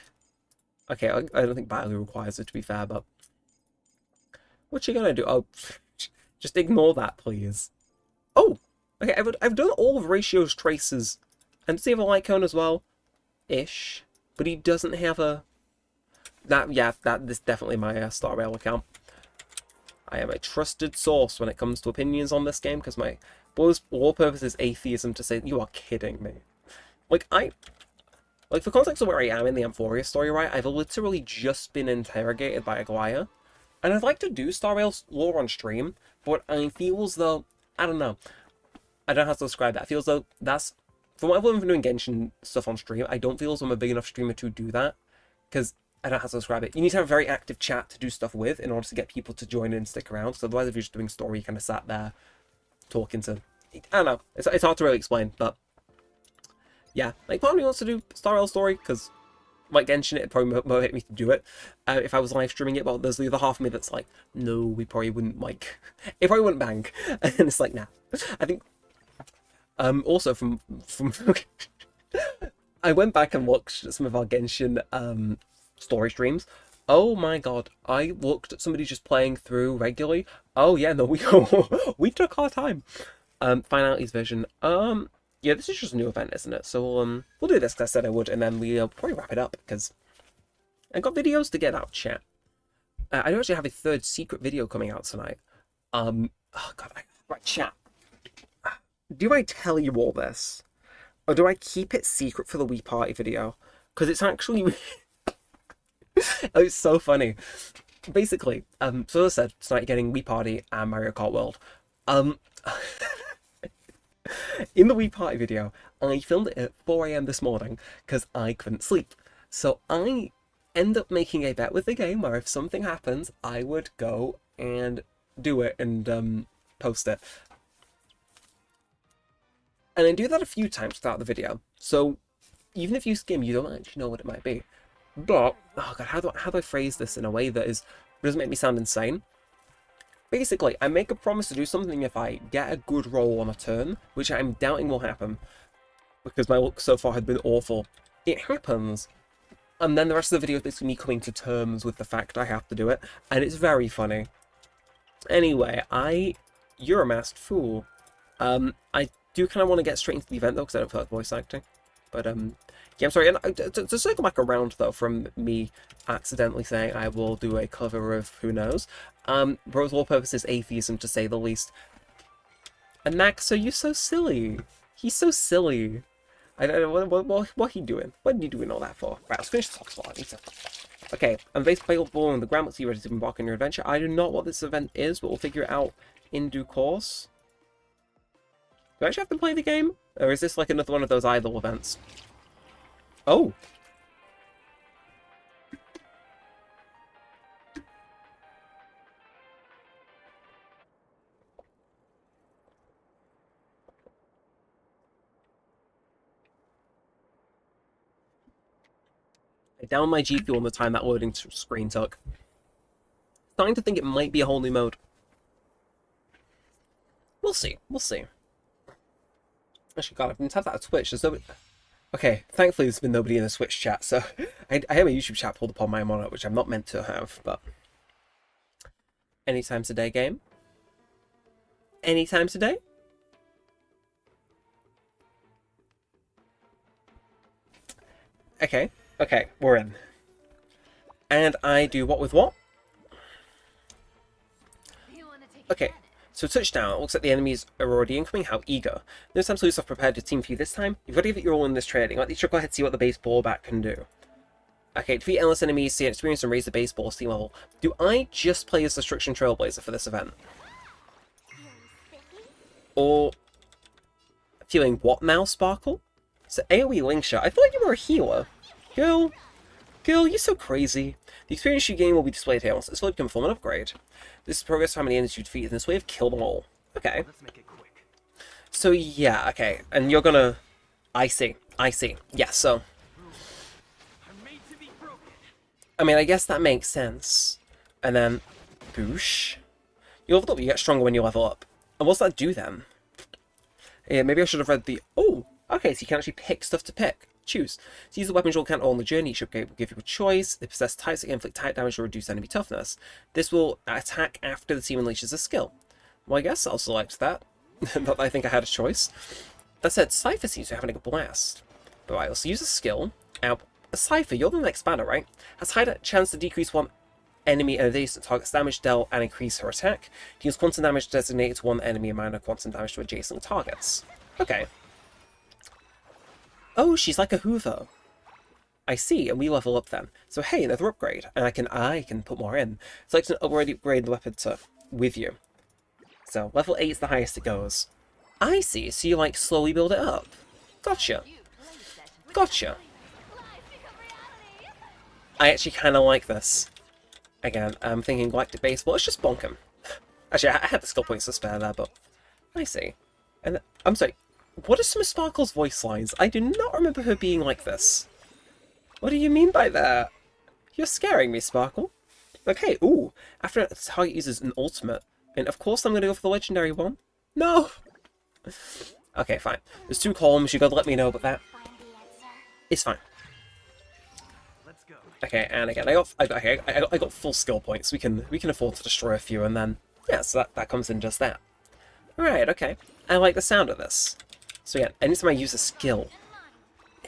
okay, I don't think Battle requires it, to be fair, but what you gonna do? Oh, just ignore that, please. Oh, okay, I've done all of Ratio's traces, and does he have a light cone as well? Ish, but he doesn't have a. This is definitely my Star Rail account. I am a trusted source when it comes to opinions on this game, because my Boyle's war purpose is atheism to say, you are kidding me. Like, like, for context of where I am in the Amphoria story, right, I've literally just been interrogated by Aglaya. And I'd like to do Star Rail's lore on stream, but I feel as though, I don't know. I don't know how to describe that. I feel as though that's, from what I've learned from doing Genshin stuff on stream, I don't feel as though I'm a big enough streamer to do that. Because I don't know how to describe it. You need to have a very active chat to do stuff with in order to get people to join in and stick around. So otherwise, if you're just doing story, you kind of sat there talking to... I don't know. It's hard to really explain, but... Yeah. Like, part of me wants to do Star Rail story, because... Like Genshin, it'd probably motivate me to do it if I was live streaming it, but there's the other half of me that's like, no, we probably wouldn't, like... It probably wouldn't bang. And it's like, nah. I think... Also, from I went back and watched some of our Genshin story streams. Oh my god, I looked at somebody just playing through regularly. Oh yeah, no, we took our time. Finality's Vision. Yeah, this is just a new event, isn't it? So we'll do this because I said I would, and then we'll probably wrap it up because I've got videos to get out, chat. I do actually have a third secret video coming out tonight. Oh god, right, chat. Do I tell you all this? Or do I keep it secret for the Wii Party video? Because it's actually... It's so funny. Basically, so as I said, tonight you're getting Wii Party and Mario Kart World. In the Wii Party video, I filmed it at 4 AM this morning because I couldn't sleep. So I end up making a bet with the game where if something happens, I would go and do it and post it. And I do that a few times throughout the video. So even if you skim, you don't actually know what it might be. But, oh god, how do I phrase this in a way that doesn't make me sound insane? Basically, I make a promise to do something if I get a good roll on a turn, which I'm doubting will happen, because my luck so far had been awful. It happens, and then the rest of the video is basically me coming to terms with the fact I have to do it, and it's very funny. Anyway, you're a masked fool. I do kind of want to get straight into the event though, because I don't feel like voice acting. But yeah, I'm sorry. And to circle back around though, from me accidentally saying I will do a cover of Who Knows. Bro's all purpose is atheism, to say the least. And Max, so you're so silly. He's so silly. I don't know what he doing. What are you doing all that for? Right, let's finish the talk spot. I need to. Okay, I'm basically ball on the ground. Let's see you ready to embark on your adventure. I do not know what this event is, but we'll figure it out in due course. Do I actually have to play the game? Or is this like another one of those idle events? Oh! I downed my G Fuel on the time that loading screen took. Starting to think it might be a whole new mode. We'll see. We'll see. Actually, God, I've been tapped out of Twitch. There's nobody... Okay, thankfully there's been nobody in the Switch chat, so I have a YouTube chat pulled upon my monitor, which I'm not meant to have, but... Anytime today game? Anytime today? Okay, okay, we're in. And I do what with what? Okay. So touchdown, it looks like the enemies are already incoming. How eager. No time to lose off, prepared to team for you this time. You've got to give it your all in this trading. Let the trickle ahead see what the baseball bat can do. Okay, defeat endless enemies, see an experience and raise the baseball team level. Do I just play as Destruction Trailblazer for this event? Or... Feeling what now, Sparkle? So AoE Link Shot. I thought you were a healer. Girl, you're so crazy. The experience you gain will be displayed here once it's fully become form and upgrade. This is progress for how many enemies you defeat in this way of kill them all. Okay. Let's make it quick. So yeah, okay. And you're gonna... I see. Yeah, so... I mean, I guess that makes sense. And then... Boosh. You leveled up, you get stronger when you level up. And what's that do then? Yeah, maybe I should have read the... Oh! Okay, so you can actually pick stuff to pick. Choose. To use the weapons you'll encounter on the journey, each upgrade will give you a choice. They possess types that can inflict type damage or reduce enemy toughness. This will attack after the team unleashes a skill. Well, I guess I'll select that. Not that I think I had a choice. That said, Cypher seems to be having a blast. But right, let's use a skill. Now, Cypher, you're the next banner, right? Has high chance to decrease one enemy and adjacent targets damage dealt and increase her attack. Deals quantum damage designated to one enemy and minor quantum damage to adjacent targets. Okay. Oh, she's like a Hoover. I see, and we level up then. So hey, another upgrade, and I can put more in. So I can already upgrade the weapon to with you. So level 8 is the highest it goes. I see, so you like slowly build it up. Gotcha. Gotcha. I actually kind of like this. Again, I'm thinking Galactic Baseball. Let's just bonk him. Actually, I had the skill points to spare there, but I see. And I'm sorry. What are some of Sparkle's voice lines? I do not remember her being like this. What do you mean by that? You're scaring me, Sparkle. Okay, ooh. After a target uses an ultimate, and of course I'm going to go for the legendary one. No! Okay, fine. There's 2 columns. You gotta let me know about that. It's fine. Okay, and again, I got full skill points. We can afford to destroy a few, and then yeah, so that comes in just that. All right, okay. I like the sound of this. So yeah, anytime I use a skill,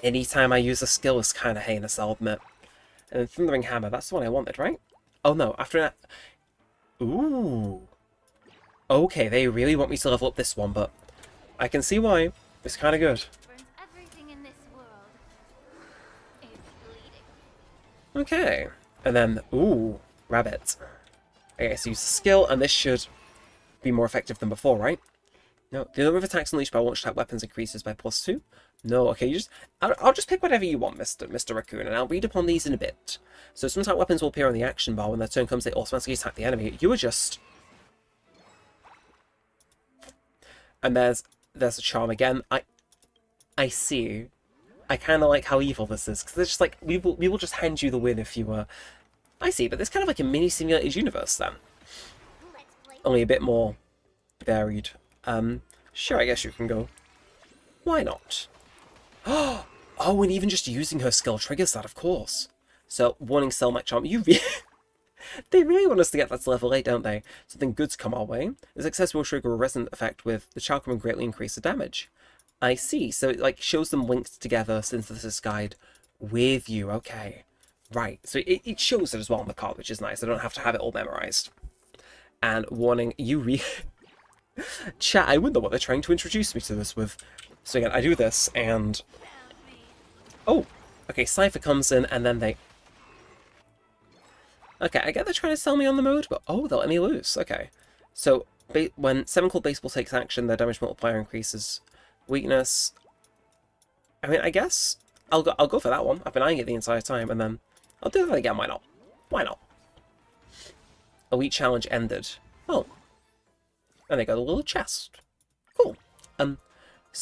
is kind of heinous, I'll admit. And then Thundering Hammer, that's the one I wanted, right? Oh no, after that. Ooh. Okay, they really want me to level up this one, but I can see why. It's kind of good. Okay, and then, ooh, rabbit. Okay, so use the skill, and this should be more effective than before, right? No, the number of attacks unleashed by launch type weapons increases by +2. No, okay, I'll just pick whatever you want, Mr. Raccoon, and I'll read upon these in a bit. So some type weapons will appear on the action bar. When their turn comes, they automatically attack the enemy. You are just... And there's a charm again. I see. I kind of like how evil this is, because it's just like, we will just hand you the win if you, I see, but it's kind of like a mini-simulated universe, then. Only a bit more varied. Sure, I guess you can go. Why not? Oh, and even just using her skill triggers that, of course. So, warning Selmac charm, they really want us to get that to level 8, don't they? Something good's come our way. The success will trigger a resonant effect with the charm and greatly increase the damage. I see. So it like shows them linked together, synthesis guide with you. Okay. Right. So it shows it as well on the card, which is nice. I don't have to have it all memorized. And warning, Chat, I wonder what they're trying to introduce me to this with. So again, I do this and... Oh! Okay, Cypher comes in and then they... Okay, I get they're trying to sell me on the mode, but oh, they'll let me loose. Okay. So, when 7 Cold Baseball takes action, their damage multiplier increases. Weakness. I mean, I guess I'll go for that one. I've been eyeing it the entire time, and then I'll do that again. Why not? Why not? Elite challenge ended. Oh, and they got a little chest. Cool. So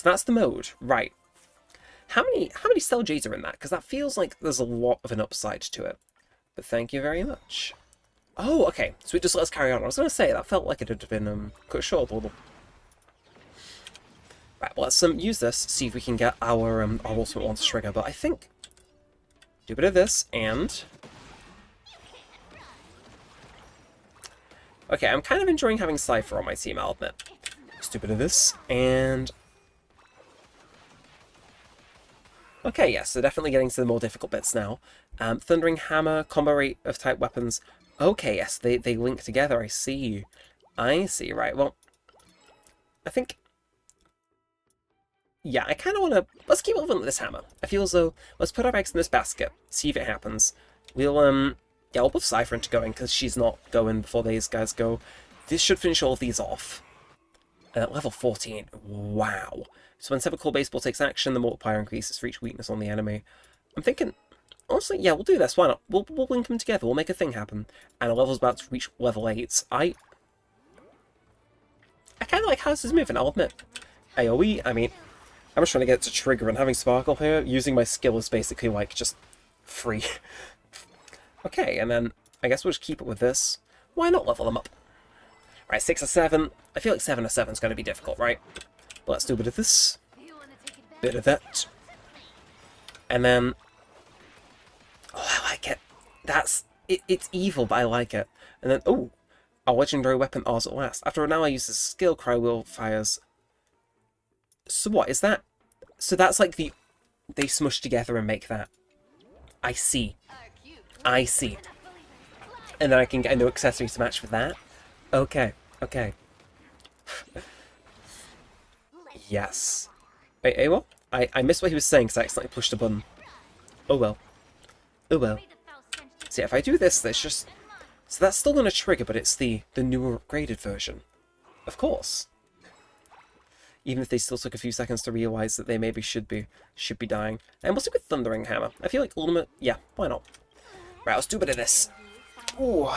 that's the mode, right? How many cell J's are in that? Because that feels like there's a lot of an upside to it. But thank you very much. Oh, okay. So it just lets us carry on. I was going to say that felt like it had been cut short a little. Right, well, let's use this, see if we can get our ultimate one to trigger, but I think... Do a bit of this, and... Okay, I'm kind of enjoying having Cypher on my team, I'll admit. Let's do a bit of this, and... Okay, yes, so definitely getting to the more difficult bits now. Thundering Hammer, combo rate of type weapons. Okay, yes, they link together, I see. I see, right, well... I think... Yeah, I kind of want to... Let's keep moving with this hammer. I feel as though... Let's put our eggs in this basket. See if it happens. We'll, yeah, we'll put Cypher into going, because she's not going before these guys go. This should finish all of these off. At level 14. Wow. So when 7 Cold Baseball takes action, the multiplier increases for each weakness on the enemy. I'm thinking... Honestly, yeah, we'll do this. Why not? We'll link them together. We'll make a thing happen. And our level's about to reach level 8. I kind of like how this is moving, I'll admit. AoE, I mean... I'm just trying to get it to trigger, and having Sparkle here, using my skill is basically, like, just free. Okay, and then I guess we'll just keep it with this. Why not level them up? Right, 6 or 7. I feel like 7 or 7 is going to be difficult, right? But let's do a bit of this. Bit of that. And then... Oh, I like it. It's evil, but I like it. And then, oh! Our legendary weapon, ours at last. After an hour, I use the skill, Cry Wheel fires... So what, is that... So that's like the... They smush together and make that. I see. I see. And then I can get a new accessory to match with that. Okay, okay. Yes. Wait, what? I missed what he was saying because I accidentally pushed a button. Oh well. Oh well. See, if I do this, there's just... So that's still going to trigger, but it's the newer upgraded version. Of course. Even if they still took a few seconds to realize that they maybe should be dying. And what's it with Thundering Hammer? I feel like ultimate... Yeah, why not? Right, let's do a bit of this. Ooh.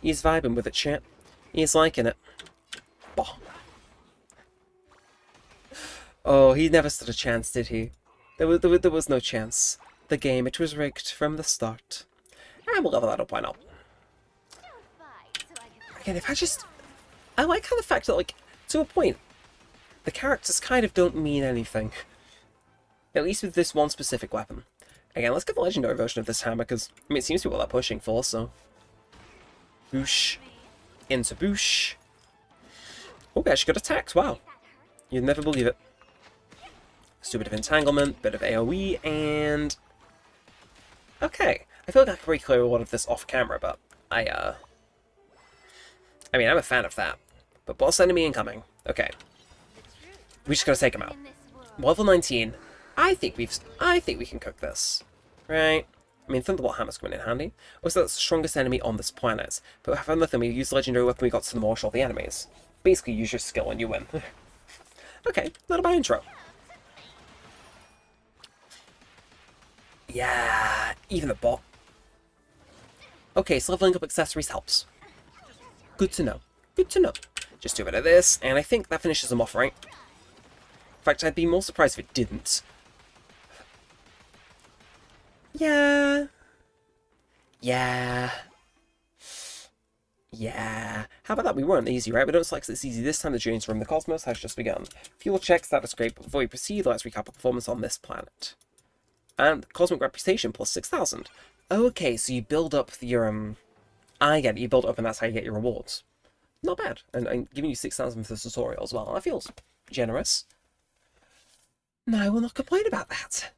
He's vibing with it, chat. He's liking it. Bah. Oh, he never stood a chance, did he? There was no chance. The game, it was rigged from the start. And we'll level that up, why not? Again, if I just... I like how the fact that, like, to a point, the characters kind of don't mean anything. At least with this one specific weapon. Again, let's get the legendary version of this hammer, because, I mean, it seems to be what they're pushing for, so... Boosh. Into boosh. Oh, we actually got attacked, wow. You'd never believe it. So a bit of entanglement, bit of AoE, and... Okay. I feel like I can pretty clear a lot of this off camera, but I mean, I'm a fan of that. But boss enemy incoming. Okay. We just gotta take him out. Level 19. I think we can cook this. Right? I mean, Thunderbolt Hammer's coming in handy. Also, that's the strongest enemy on this planet. But we have another thing, we use the legendary weapon we got to demolish all the enemies. Basically, use your skill and you win. Okay, not a bad intro. Yeah, even the bot. Okay, so leveling up accessories helps. Good to know. Good to know. Just do a bit of this, and I think that finishes them off, right? In fact, I'd be more surprised if it didn't. Yeah. Yeah. Yeah. How about that? We weren't easy, right? We don't select it's easy this time. The journey to roam the cosmos has just begun. Fuel check, status great, but before we proceed, let's recap our performance on this planet. And cosmic reputation plus 6,000. Okay, so you build up your, I get it, you build up and that's how you get your rewards. Not bad. And I'm giving you 6,000 for the tutorial as well. That feels generous. No, I will not complain about that.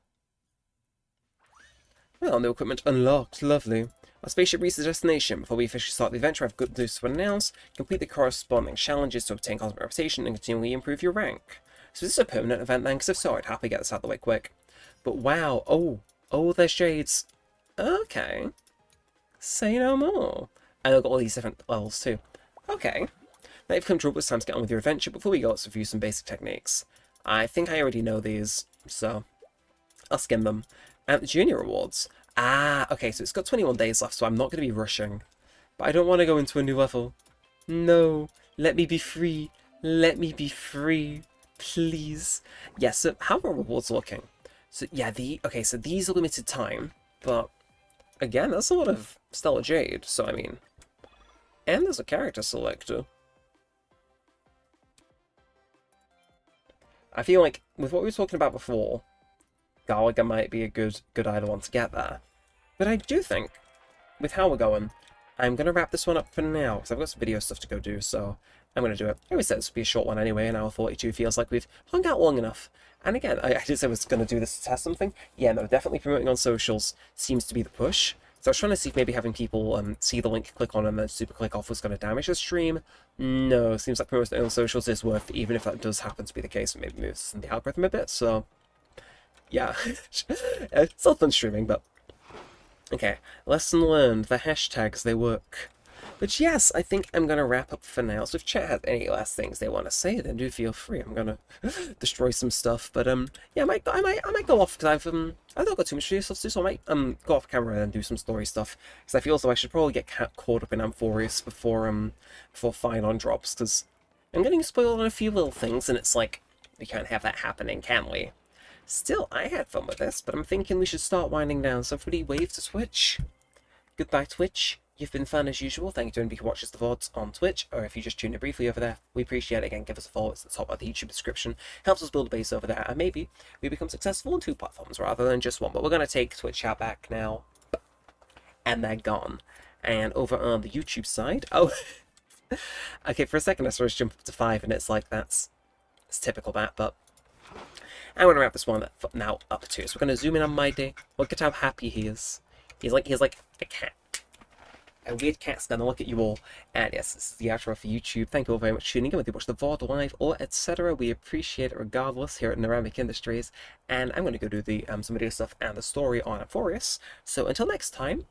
Well, new equipment unlocked. Lovely. Our spaceship reaches the destination. Before we officially start the adventure, I have good news to announce. Complete the corresponding challenges to obtain cosmic reputation and continually improve your rank. So this is a permanent event then, because if so, I'd happily get this out of the way quick. But wow. Oh, there's shades. Okay. Say no more. And I've got all these different levels too. Okay. Now you've come to it's time to get on with your adventure. Before we go, let's review some basic techniques. I think I already know these, so I'll skim them. And the junior rewards. Ah, okay, so it's got 21 days left, so I'm not going to be rushing. But I don't want to go into a new level. No, let me be free. Let me be free, please. Yes, so how are rewards looking? So yeah, okay, so these are limited time, but again, that's a lot of Stellar Jade, so I mean, and there's a character selector. I feel like with what we were talking about before, Galaga might be a good idle one to get there. But I do think, with how we're going, I'm going to wrap this one up for now, because I've got some video stuff to go do, so I'm going to do it. I always said this would be a short one anyway, an hour 42 feels like we've hung out long enough. And again, I did say I was going to do this to test something. Yeah, no, definitely promoting on socials seems to be the push. So I was trying to see if maybe having people see the link, click on, and then super click off was going to damage the stream. No, seems like promoting on socials is worth, even if that does happen to be the case, it maybe moves the algorithm a bit, so yeah. It's still fun streaming, but okay. Lesson learned, the hashtags, they work. But yes, I think I'm going to wrap up for now. So if chat has any last things they want to say, then do feel free. I'm going to destroy some stuff. But yeah, I might go off because I've not got too much video stuff to do, so I might go off camera and do some story stuff. Because I feel as though I should probably get caught up in Amphorius before Phynon drops. Because I'm getting spoiled on a few little things, and it's like, we can't have that happening, can we? Still, I had fun with this, but I'm thinking we should start winding down. So everybody wave to Twitch. Goodbye, Twitch. You've been fun as usual. Thank you to anybody who watches the VODs on Twitch, or if you just tune in briefly over there, we appreciate it. Again, give us a follow. It's at the top of the YouTube description. Helps us build a base over there, and maybe we become successful on 2 platforms rather than just one. But we're going to take Twitch chat back now, and they're gone. And over on the YouTube side, oh, okay, for a second I saw us jump up to 5, and it's like, it's typical that, but I'm going to wrap this one now up to. So we're going to zoom in on my day. Look at how happy he is. He's like a cat. A weird cat's gonna look at you all. And yes, this is the outro for YouTube. Thank you all very much for tuning in, whether you watch the VOD live or etc. We appreciate it regardless here at Neremik Industries. And I'm gonna go do the some video stuff and the story on Amphorius. So until next time,